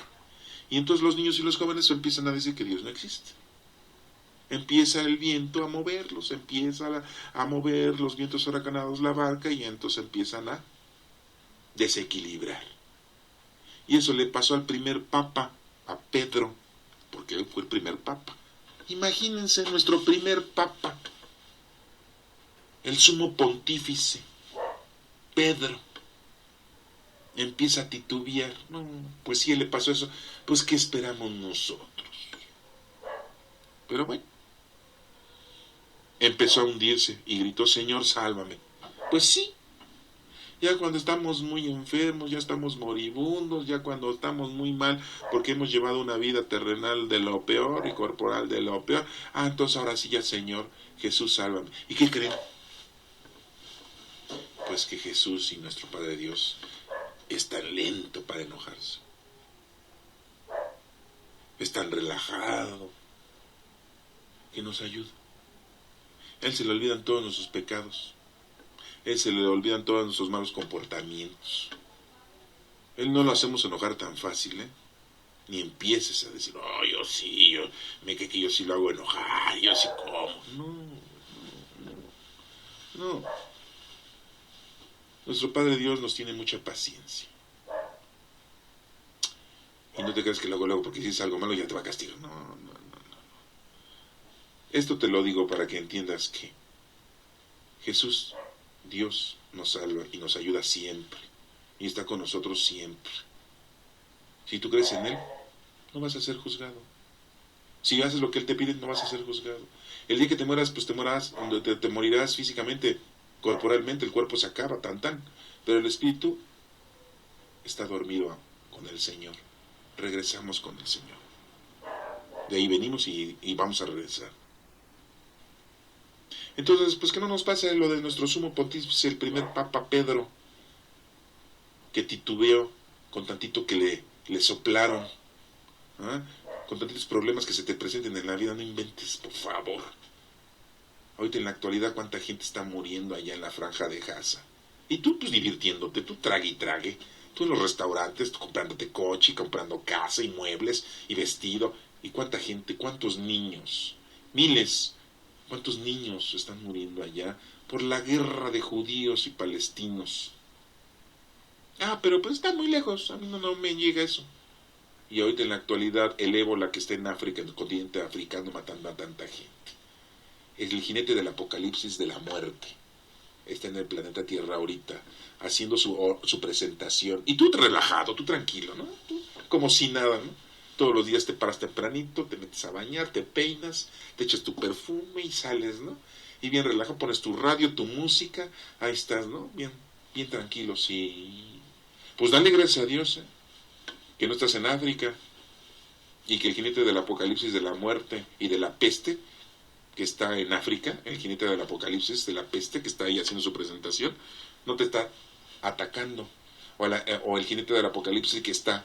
Y entonces los niños y los jóvenes empiezan a decir que Dios no existe. Empieza el viento a moverlos, empieza a mover los vientos huracanados la barca y entonces empiezan a desequilibrar. Y eso le pasó al primer papa, a Pedro, porque él fue el primer papa. Imagínense nuestro primer papa, el sumo pontífice, Pedro, empieza a titubear. No, pues si él le pasó eso, pues ¿qué esperamos nosotros? Pero bueno, empezó a hundirse y gritó, Señor, sálvame. Pues sí, ya cuando estamos muy enfermos, ya estamos moribundos, ya cuando estamos muy mal porque hemos llevado una vida terrenal de lo peor y corporal de lo peor, entonces ahora sí ya, Señor, Jesús, sálvame. ¿Y qué creen? Pues que Jesús y nuestro Padre Dios es tan lento para enojarse, es tan relajado, que nos ayuda. Él se le olvidan todos nuestros pecados, Él se le olvidan todos nuestros malos comportamientos. Él no lo hacemos enojar tan fácil, Ni empieces a decir, oh, yo sí, que yo sí lo hago enojar, yo sí como. No. Nuestro Padre Dios nos tiene mucha paciencia. Y no te creas que luego, porque dices algo malo ya te va a castigar. No. Esto te lo digo para que entiendas que Jesús, Dios, nos salva y nos ayuda siempre. Y está con nosotros siempre. Si tú crees en Él, no vas a ser juzgado. Si haces lo que Él te pide, no vas a ser juzgado. El día que te mueras, pues te morirás físicamente, corporalmente, el cuerpo se acaba, tan. Pero el espíritu está dormido con el Señor. Regresamos con el Señor. De ahí venimos y vamos a regresar. Entonces, pues que no nos pase lo de nuestro sumo pontífice, el primer papa Pedro, que titubeó con tantito que le soplaron, con tantos problemas que se te presenten en la vida. No inventes, por favor. Ahorita en la actualidad, cuánta gente está muriendo allá en la franja de Gaza. Y tú, pues divirtiéndote, tú trague. Tú en los restaurantes, tú comprándote coche, comprando casa y muebles y vestido. Y cuánta gente, cuántos niños, miles, cuántos niños están muriendo allá por la guerra de judíos y palestinos. Pero pues está muy lejos, a mí no me llega eso. Y ahorita en la actualidad el ébola que está en África, en el continente africano, matando a tanta gente. Es el jinete del apocalipsis de la muerte. Está en el planeta Tierra ahorita, haciendo su presentación. Y tú relajado, tú tranquilo, ¿no? Tú, como si nada, ¿no? Todos los días te paras tempranito, te metes a bañar, te peinas, te echas tu perfume y sales, ¿no? Y bien relajado, pones tu radio, tu música, ahí estás, ¿no? Bien tranquilo, sí. Pues dale gracias a Dios, que no estás en África y que el jinete del apocalipsis de la muerte y de la peste que está en África, el jinete del apocalipsis de la peste que está ahí haciendo su presentación, no te está atacando, o el jinete del apocalipsis que está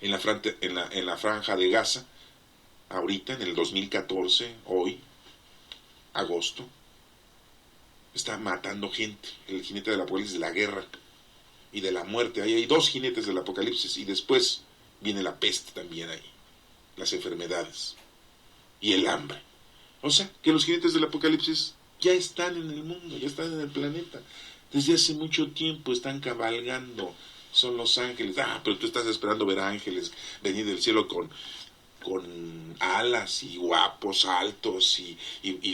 en la franja de Gaza ahorita en el 2014, hoy, agosto, está matando gente. El jinete del apocalipsis de la guerra y de la muerte. Ahí hay dos jinetes del apocalipsis y después viene la peste también ahí, las enfermedades. y el hambre. O sea, que los jinetes del Apocalipsis ya están en el mundo, ya están en el planeta. Desde hace mucho tiempo están cabalgando. Son los ángeles. Pero tú estás esperando ver ángeles venir del cielo con alas y guapos, altos y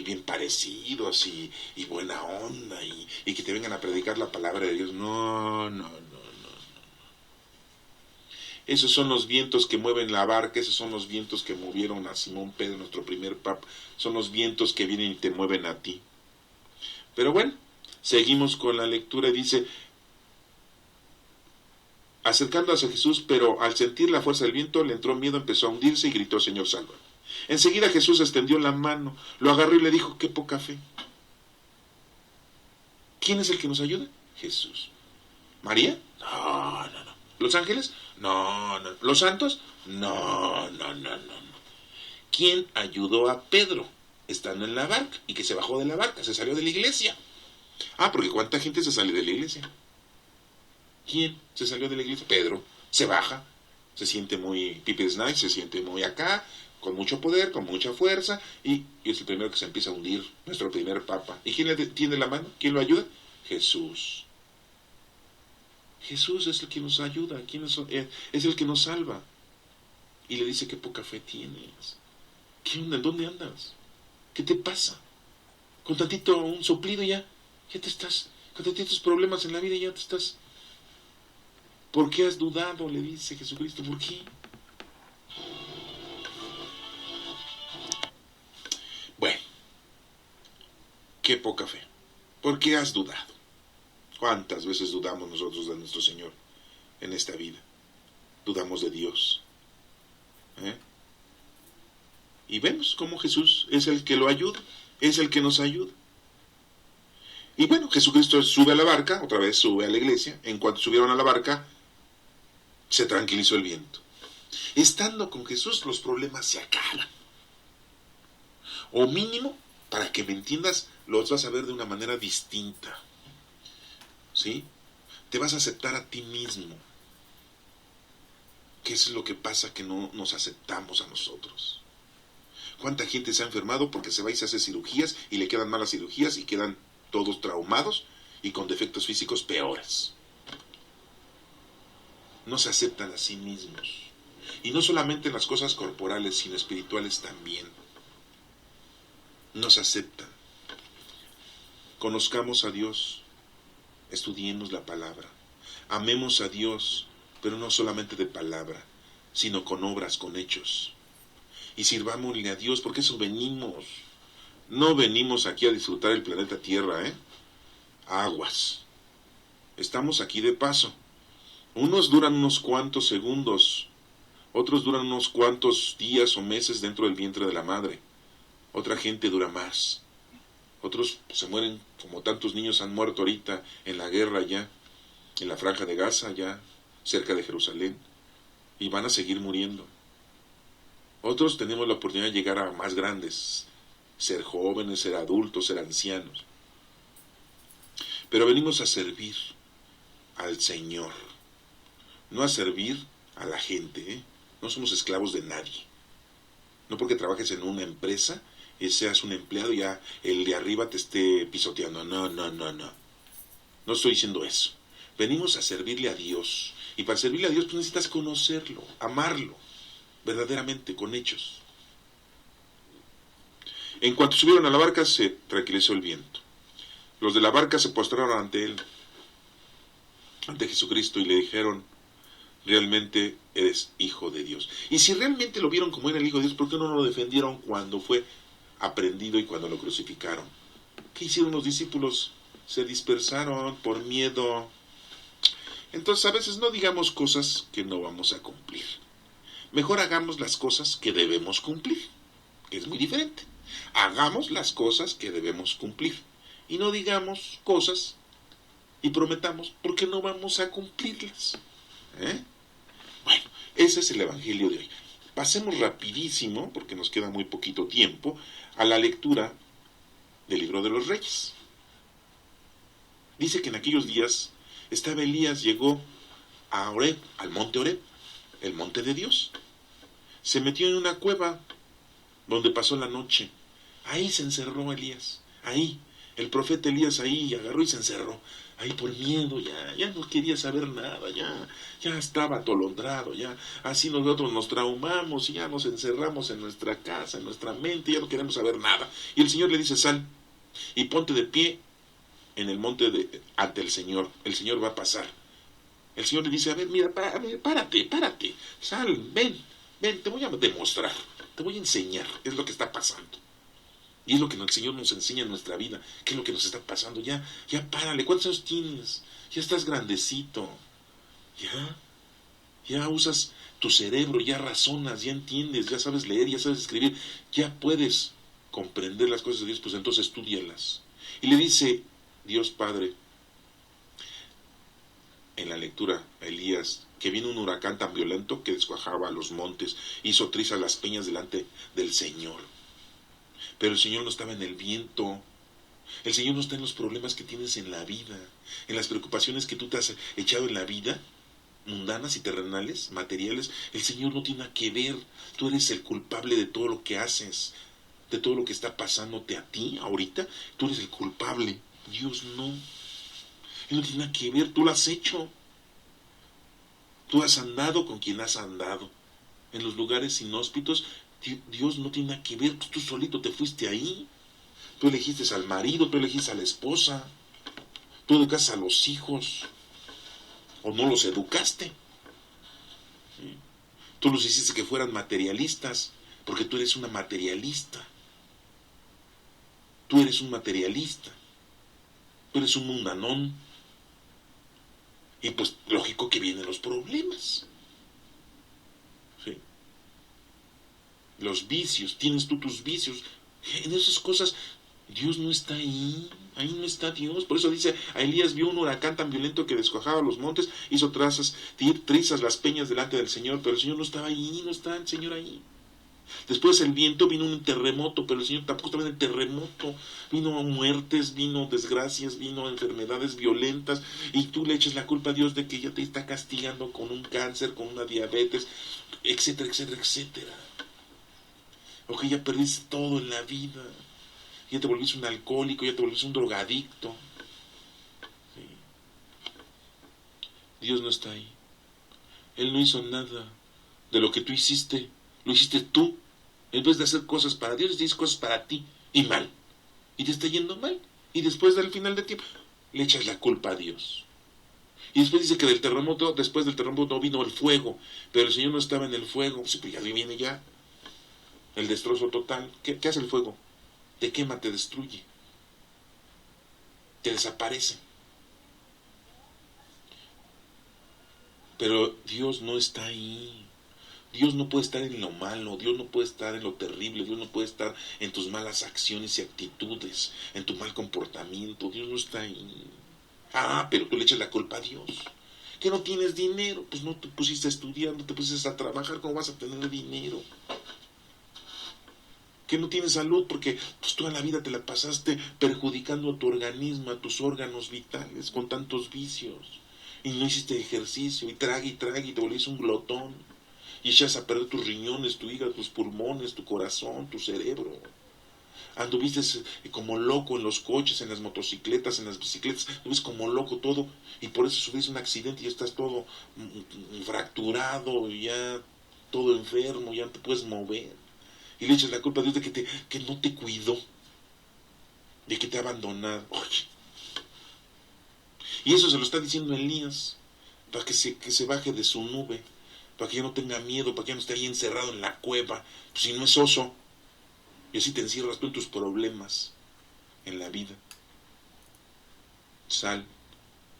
bien parecidos y buena onda y que te vengan a predicar la palabra de Dios. No, no, no. Esos son los vientos que mueven la barca, esos son los vientos que movieron a Simón Pedro, nuestro primer papa. Son los vientos que vienen y te mueven a ti. Pero bueno, seguimos con la lectura y dice, acercándose a Jesús, pero al sentir la fuerza del viento le entró miedo, empezó a hundirse y gritó, Señor, sálvame. Enseguida Jesús extendió la mano, lo agarró y le dijo, qué poca fe. ¿Quién es el que nos ayuda? Jesús. ¿María? No, no, no. ¿Los ángeles? No, no. ¿Los santos? No, no, no, no. ¿Quién ayudó a Pedro estando en la barca y que se bajó de la barca, se salió de la iglesia? Porque ¿cuánta gente se sale de la iglesia? ¿Quién se salió de la iglesia? Pedro. Se baja, se siente muy Piper's Nice, se siente muy acá, con mucho poder, con mucha fuerza, y es el primero que se empieza a hundir, nuestro primer papa. ¿Y quién le tiende la mano? ¿Quién lo ayuda? Jesús. Jesús es el que nos ayuda, es el que nos salva. Y le dice, qué poca fe tienes. ¿Qué onda? ¿Dónde andas? ¿Qué te pasa? Con tantito un soplido ya te estás, con tantitos problemas en la vida ya te estás. ¿Por qué has dudado? Le dice Jesucristo. ¿Por qué? Bueno, qué poca fe. ¿Por qué has dudado? ¿Cuántas veces dudamos nosotros de nuestro Señor en esta vida? Dudamos de Dios. Y vemos cómo Jesús es el que lo ayuda, es el que nos ayuda. Y bueno, Jesucristo sube a la barca, otra vez sube a la iglesia. En cuanto subieron a la barca, se tranquilizó el viento. Estando con Jesús, los problemas se acaban. O mínimo, para que me entiendas, los vas a ver de una manera distinta. ¿Sí? Te vas a aceptar a ti mismo. ¿Qué es lo que pasa que no nos aceptamos a nosotros? ¿Cuánta gente se ha enfermado porque se va y se hace cirugías y le quedan malas cirugías y quedan todos traumados y con defectos físicos peores? No se aceptan a sí mismos. Y no solamente en las cosas corporales, sino espirituales también. No se aceptan. Conozcamos a Dios, estudiemos la palabra. Amemos a Dios, pero no solamente de palabra, sino con obras, con hechos. Y sirvámosle a Dios, porque eso venimos. No venimos aquí a disfrutar el planeta Tierra, Aguas. Estamos aquí de paso. Unos duran unos cuantos segundos, otros duran unos cuantos días o meses dentro del vientre de la madre. Otra gente dura más. Otros se mueren, como tantos niños han muerto ahorita en la guerra ya, en la franja de Gaza, ya cerca de Jerusalén, y van a seguir muriendo. Otros tenemos la oportunidad de llegar a más grandes, ser jóvenes, ser adultos, ser ancianos. Pero venimos a servir al Señor, no a servir a la gente, No somos esclavos de nadie. No porque trabajes en una empresa y seas un empleado y ya el de arriba te esté pisoteando. No. No estoy diciendo eso. Venimos a servirle a Dios. Y para servirle a Dios tú necesitas conocerlo, amarlo, verdaderamente, con hechos. En cuanto subieron a la barca, se tranquilizó el viento. Los de la barca se postraron ante él, ante Jesucristo, y le dijeron, realmente eres hijo de Dios. Y si realmente lo vieron como era el hijo de Dios, ¿por qué no lo defendieron cuando fue aprehendido y cuando lo crucificaron? ¿Qué hicieron los discípulos? Se dispersaron por miedo. Entonces a veces no digamos cosas que no vamos a cumplir. Mejor hagamos las cosas que debemos cumplir, que es muy diferente. Hagamos las cosas que debemos cumplir. Y no digamos cosas y prometamos porque no vamos a cumplirlas. Bueno, ese es el Evangelio de hoy. Pasemos rapidísimo, porque nos queda muy poquito tiempo, a la lectura del Libro de los Reyes. Dice que en aquellos días estaba Elías, llegó a Oreb, al monte Oreb, el monte de Dios. Se metió en una cueva donde pasó la noche. Ahí se encerró Elías, ahí. El profeta Elías ahí agarró y se encerró. Ahí por miedo, ya no quería saber nada, ya estaba atolondrado, ya así nosotros nos traumamos y ya nos encerramos en nuestra casa, en nuestra mente, ya no queremos saber nada. Y el Señor le dice, sal y ponte de pie en el monte ante el Señor va a pasar. El Señor le dice, a ver, mira, párate, sal, ven, te voy a demostrar, te voy a enseñar qué es lo que está pasando. Y es lo que el Señor nos enseña en nuestra vida, qué es lo que nos está pasando. Ya párale, ¿cuántos años tienes? Ya estás grandecito, ya usas tu cerebro, ya razonas, ya entiendes, ya sabes leer, ya sabes escribir, ya puedes comprender las cosas de Dios, pues entonces estúdialas. Y le dice Dios Padre en la lectura a Elías que vino un huracán tan violento que descuajaba los montes, hizo trizas las peñas delante del Señor. Pero el Señor no estaba en el viento, el Señor no está en los problemas que tienes en la vida, en las preocupaciones que tú te has echado en la vida, mundanas y terrenales, materiales. El Señor no tiene nada que ver. Tú eres el culpable de todo lo que haces, de todo lo que está pasándote a ti ahorita. Tú eres el culpable, Dios no. Él no tiene nada que ver, tú lo has hecho. Tú has andado con quien has andado. En los lugares inhóspitos, Dios no tiene nada que ver, tú solito te fuiste ahí. Tú elegiste al marido, tú elegiste a la esposa, tú educaste a los hijos, o no los educaste. ¿Sí? Tú los hiciste que fueran materialistas, porque tú eres una materialista. Tú eres un materialista. Tú eres un mundanón. Y pues lógico que vienen los problemas. ¿Sí? Los vicios, tienes tú tus vicios. En esas cosas Dios no está ahí no está Dios. Por eso dice, a Elías vio un huracán tan violento que descuajaba los montes, hizo trizas las peñas delante del Señor, pero el Señor no estaba ahí, no está el Señor ahí. Después del viento vino un terremoto, pero el Señor tampoco estaba en el terremoto. Vino muertes, vino desgracias, vino enfermedades violentas, y tú le echas la culpa a Dios de que ya te está castigando con un cáncer, con una diabetes, etcétera, etcétera, etcétera. O que ya perdiste todo en la vida, ya te volviste un alcohólico, ya te volviste un drogadicto. Sí. Dios no está ahí. Él no hizo nada de lo que tú hiciste, lo hiciste tú. En vez de hacer cosas para Dios, dices cosas para ti, y mal. Y te está yendo mal. Y después del final del tiempo, le echas la culpa a Dios. Y después dice que después del terremoto vino el fuego, pero el Señor no estaba en el fuego. Sí, pues ya viene ya el destrozo total. ¿Qué hace el fuego? Te quema, te destruye, te desaparece. Pero Dios no está ahí. Dios no puede estar en lo malo, Dios no puede estar en lo terrible, Dios no puede estar en tus malas acciones y actitudes, en tu mal comportamiento. Dios no está ahí. Pero tú le echas la culpa a Dios. Que no tienes dinero, pues no te pusiste a estudiar, no te pusiste a trabajar, ¿cómo vas a tener dinero? Que no tienes salud porque pues toda la vida te la pasaste perjudicando a tu organismo, a tus órganos vitales con tantos vicios, y no hiciste ejercicio, y traga y te volviste un glotón, y echas a perder tus riñones, tu hígado, tus pulmones, tu corazón, tu cerebro. Anduviste como loco en los coches, en las motocicletas, en las bicicletas, anduviste como loco todo, y por eso sufriste un accidente y estás todo fracturado, y ya todo enfermo, ya no te puedes mover. Y le echas la culpa a Dios de que no te cuidó, de que te ha abandonado. Y eso se lo está diciendo Elías, para que se baje de su nube, para que ya no tenga miedo, para que ya no esté ahí encerrado en la cueva. Pues si no es oso, y así te encierras tú en tus problemas en la vida. Sal,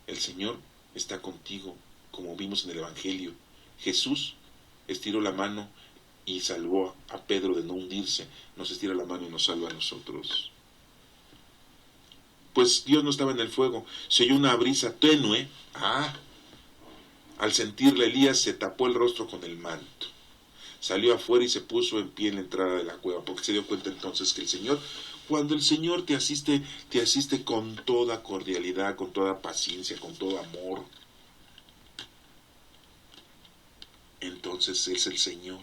el Señor está contigo, como vimos en el Evangelio. Jesús estiró la mano y salvó a Pedro de no hundirse. Nos estira la mano y nos salva a nosotros. Pues Dios no estaba en el fuego, se oyó una brisa tenue. Al sentirla, Elías se tapó el rostro con el manto, salió afuera y se puso en pie en la entrada de la cueva, porque se dio cuenta entonces que el Señor, cuando el Señor te asiste con toda cordialidad, con toda paciencia, con todo amor, entonces es el Señor.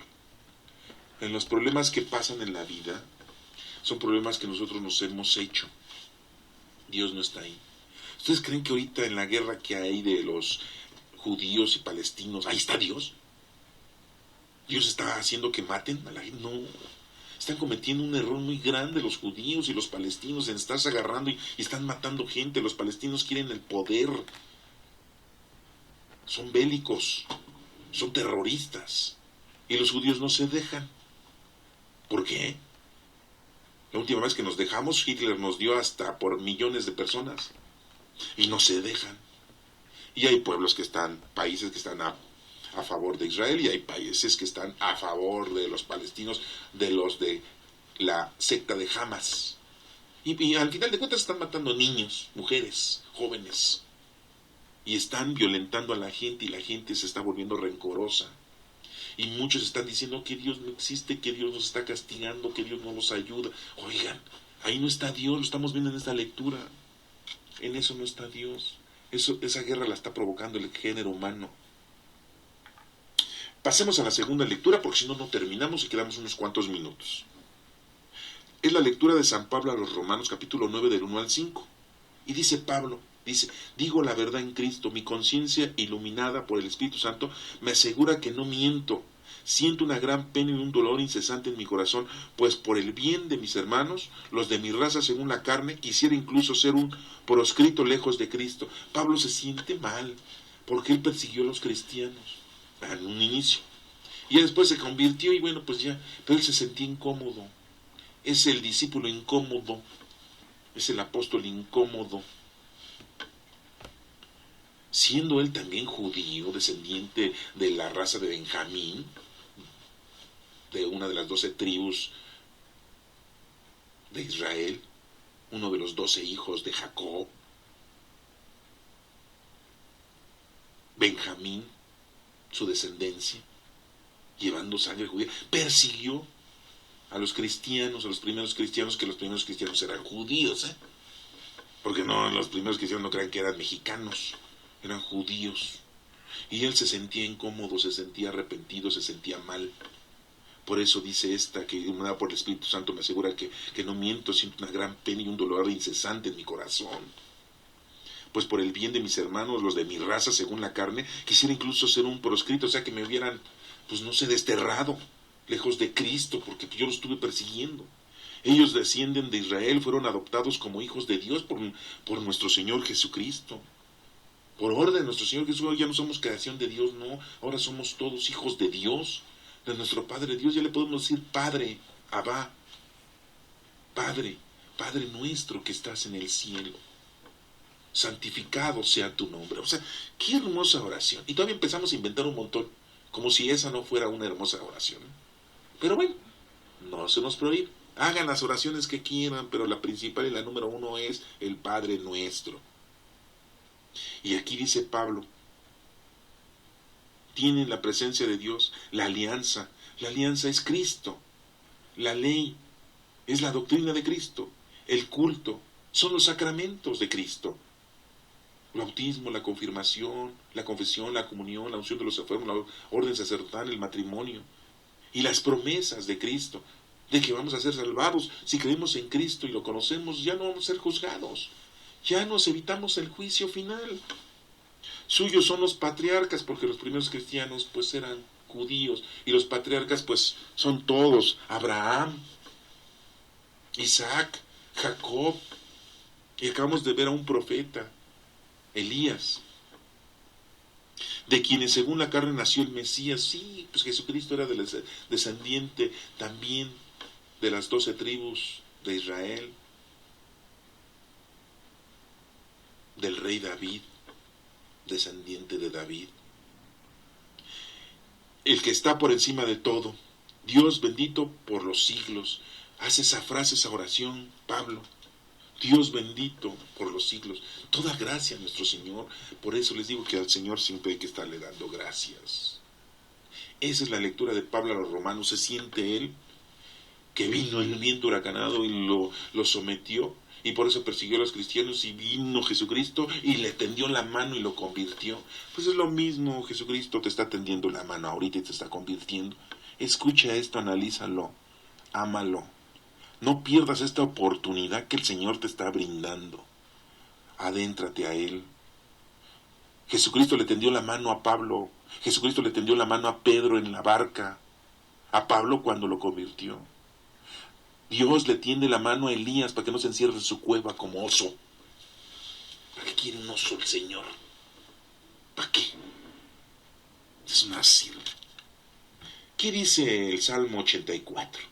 En los problemas que pasan en la vida, son problemas que nosotros nos hemos hecho. Dios no está ahí. ¿Ustedes creen que ahorita en la guerra que hay de los judíos y palestinos, ahí está Dios? ¿Dios está haciendo que maten a la gente? No. Están cometiendo un error muy grande los judíos y los palestinos en estarse agarrando y están matando gente. Los palestinos quieren el poder. Son bélicos. Son terroristas. Y los judíos no se dejan. ¿Por qué? La última vez que nos dejamos, Hitler nos dio hasta por millones de personas. Y no se dejan. Y hay pueblos que están, países que están a favor de Israel, y hay países que están a favor de los palestinos, de los de la secta de Hamas. Y al final de cuentas están matando niños, mujeres, jóvenes. Y están violentando a la gente, y la gente se está volviendo rencorosa. Y muchos están diciendo que Dios no existe, que Dios nos está castigando, que Dios no nos ayuda. Oigan, ahí no está Dios, lo estamos viendo en esta lectura. En eso no está Dios. Esa guerra la está provocando el género humano. Pasemos a la segunda lectura, porque si no, no terminamos y quedamos unos cuantos minutos. Es la lectura de San Pablo a los Romanos, capítulo 9, del 1 al 5. Y dice Pablo, digo la verdad en Cristo, mi conciencia iluminada por el Espíritu Santo me asegura que no miento. Siento una gran pena y un dolor incesante en mi corazón, pues por el bien de mis hermanos, los de mi raza según la carne, quisiera incluso ser un proscrito lejos de Cristo. Pablo se siente mal, porque él persiguió a los cristianos en un inicio. Y después se convirtió y bueno, pues ya, pero él se sentía incómodo. Es el discípulo incómodo, es el apóstol incómodo. Siendo él también judío, descendiente de la raza de Benjamín, de una de las 12 tribus de Israel, uno de los 12 hijos de Jacob, Benjamín, su descendencia, llevando sangre judía, persiguió a los cristianos, a los primeros cristianos, que los primeros cristianos eran judíos, porque no, los primeros cristianos no crean que eran mexicanos, eran judíos. Y él se sentía incómodo, se sentía arrepentido, se sentía mal. Por eso dice esta, que iluminada por el Espíritu Santo me asegura que no miento, siento una gran pena y un dolor incesante en mi corazón. Pues por el bien de mis hermanos, los de mi raza según la carne, quisiera incluso ser un proscrito, o sea, que me hubieran, pues no sé, desterrado, lejos de Cristo, porque yo los estuve persiguiendo. Ellos descienden de Israel, fueron adoptados como hijos de Dios por nuestro Señor Jesucristo. Por orden de nuestro Señor Jesús, ya no somos creación de Dios, no, ahora somos todos hijos de Dios, de nuestro Padre Dios. Ya le podemos decir Padre, Abba, Padre, Padre nuestro que estás en el cielo, santificado sea tu nombre. O sea, qué hermosa oración. Y todavía empezamos a inventar un montón, como si esa no fuera una hermosa oración. Pero bueno, no se nos prohíbe. Hagan las oraciones que quieran, pero la principal y la número 1 es el Padre nuestro. Y aquí dice Pablo, tienen la presencia de Dios, la alianza es Cristo, la ley es la doctrina de Cristo, el culto son los sacramentos de Cristo, el bautismo, la confirmación, la confesión, la comunión, la unción de los enfermos, la orden sacerdotal, el matrimonio, y las promesas de Cristo, de que vamos a ser salvados. Si creemos en Cristo y lo conocemos, ya no vamos a ser juzgados, ya nos evitamos el juicio final. Suyos son los patriarcas, porque los primeros cristianos pues eran judíos, y los patriarcas pues son todos, Abraham, Isaac, Jacob, y acabamos de ver a un profeta, Elías, de quienes según la carne nació el Mesías. Sí, pues Jesucristo era descendiente también de las 12 tribus de Israel, del rey David, descendiente de David, el que está por encima de todo, Dios bendito por los siglos. Hace esa frase, esa oración, Pablo, Dios bendito por los siglos, toda gracia a nuestro Señor. Por eso les digo que al Señor siempre hay que estarle dando gracias. Esa es la lectura de Pablo a los Romanos. Se siente él que vino el viento huracanado y lo sometió, y por eso persiguió a los cristianos, y vino Jesucristo y le tendió la mano y lo convirtió. Pues es lo mismo, Jesucristo te está tendiendo la mano ahorita y te está convirtiendo. Escucha esto, analízalo, ámalo. No pierdas esta oportunidad que el Señor te está brindando. Adéntrate a Él. Jesucristo le tendió la mano a Pablo. Jesucristo le tendió la mano a Pedro en la barca. A Pablo cuando lo convirtió. Dios le tiende la mano a Elías para que no se encierre en su cueva como oso. ¿Para qué quiere un oso el Señor? ¿Para qué? Es un ácido. ¿Qué dice el Salmo 84?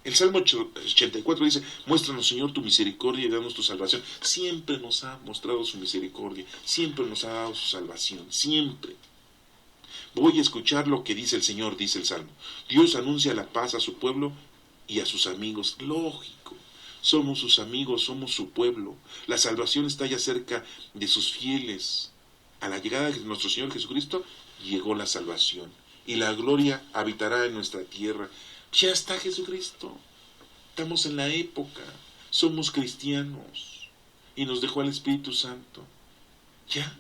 El Salmo 84 dice, muéstranos, Señor, tu misericordia y danos tu salvación. Siempre nos ha mostrado su misericordia, siempre nos ha dado su salvación, siempre. Voy a escuchar lo que dice el Señor, dice el Salmo. Dios anuncia la paz a su pueblo y a sus amigos. Lógico, somos sus amigos, somos su pueblo. La salvación está ya cerca de sus fieles. A la llegada de nuestro Señor Jesucristo, llegó la salvación. Y la gloria habitará en nuestra tierra. Ya está Jesucristo. Estamos en la época. Somos cristianos. Y nos dejó al Espíritu Santo. Ya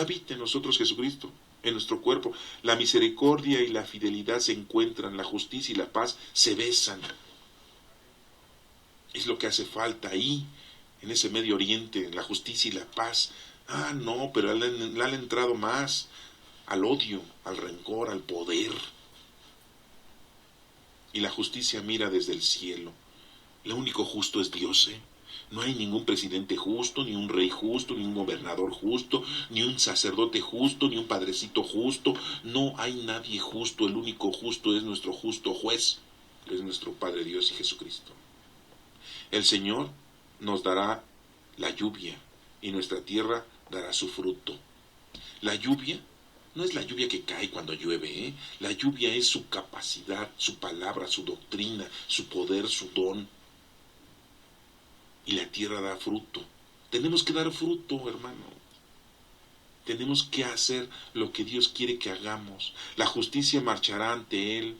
habita en nosotros Jesucristo, en nuestro cuerpo. La misericordia y la fidelidad se encuentran, la justicia y la paz se besan. Es lo que hace falta ahí, en ese Medio Oriente, la justicia y la paz. Ah, no, pero le han entrado más al odio, al rencor, al poder. Y la justicia mira desde el cielo. Lo único justo es Dios, ¿eh? No hay ningún presidente justo, ni un rey justo, ni un gobernador justo, ni un sacerdote justo, ni un padrecito justo. No hay nadie justo. El único justo es nuestro justo juez, que es nuestro Padre Dios y Jesucristo. El Señor nos dará la lluvia y nuestra tierra dará su fruto. La lluvia no es la lluvia que cae cuando llueve, ¿eh? La lluvia es su capacidad, su palabra, su doctrina, su poder, su don. Y la tierra da fruto. Tenemos que dar fruto, hermano. Tenemos que hacer lo que Dios quiere que hagamos. La justicia marchará ante Él.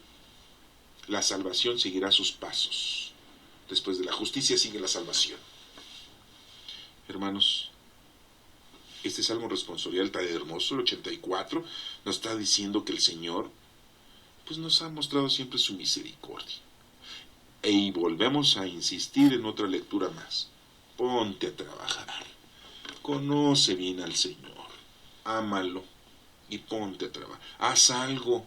La salvación seguirá sus pasos. Después de la justicia sigue la salvación. Hermanos, este salmo responsorial tan hermoso, el 84, nos está diciendo que el Señor pues nos ha mostrado siempre su misericordia. Y volvemos a insistir en otra lectura más. Ponte a trabajar. Conoce bien al Señor. Ámalo y ponte a trabajar. Haz algo.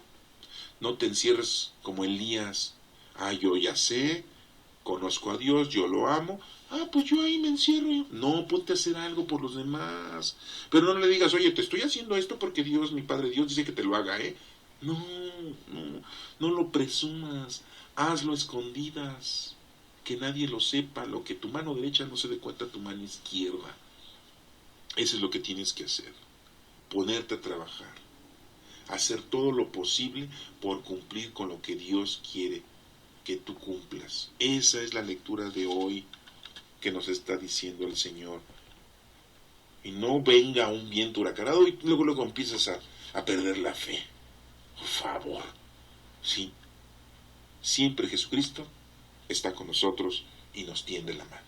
No te encierres como Elías. Ah, yo ya sé, conozco a Dios, yo lo amo. Ah, pues yo ahí me encierro. No, ponte a hacer algo por los demás. Pero no le digas, oye, te estoy haciendo esto porque Dios, mi Padre Dios, dice que te lo haga, ¿eh? No, no lo presumas. Hazlo escondidas. Que nadie lo sepa. Lo que tu mano derecha no se dé cuenta tu mano izquierda. Eso es lo que tienes que hacer. Ponerte a trabajar. Hacer todo lo posible por cumplir con lo que Dios quiere que tú cumplas. Esa es la lectura de hoy que nos está diciendo el Señor. Y no venga un viento huracanado y luego empiezas a perder la fe. Por favor. Sí. Siempre Jesucristo está con nosotros y nos tiende la mano.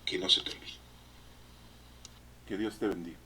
Que no se te olvide. Que Dios te bendiga.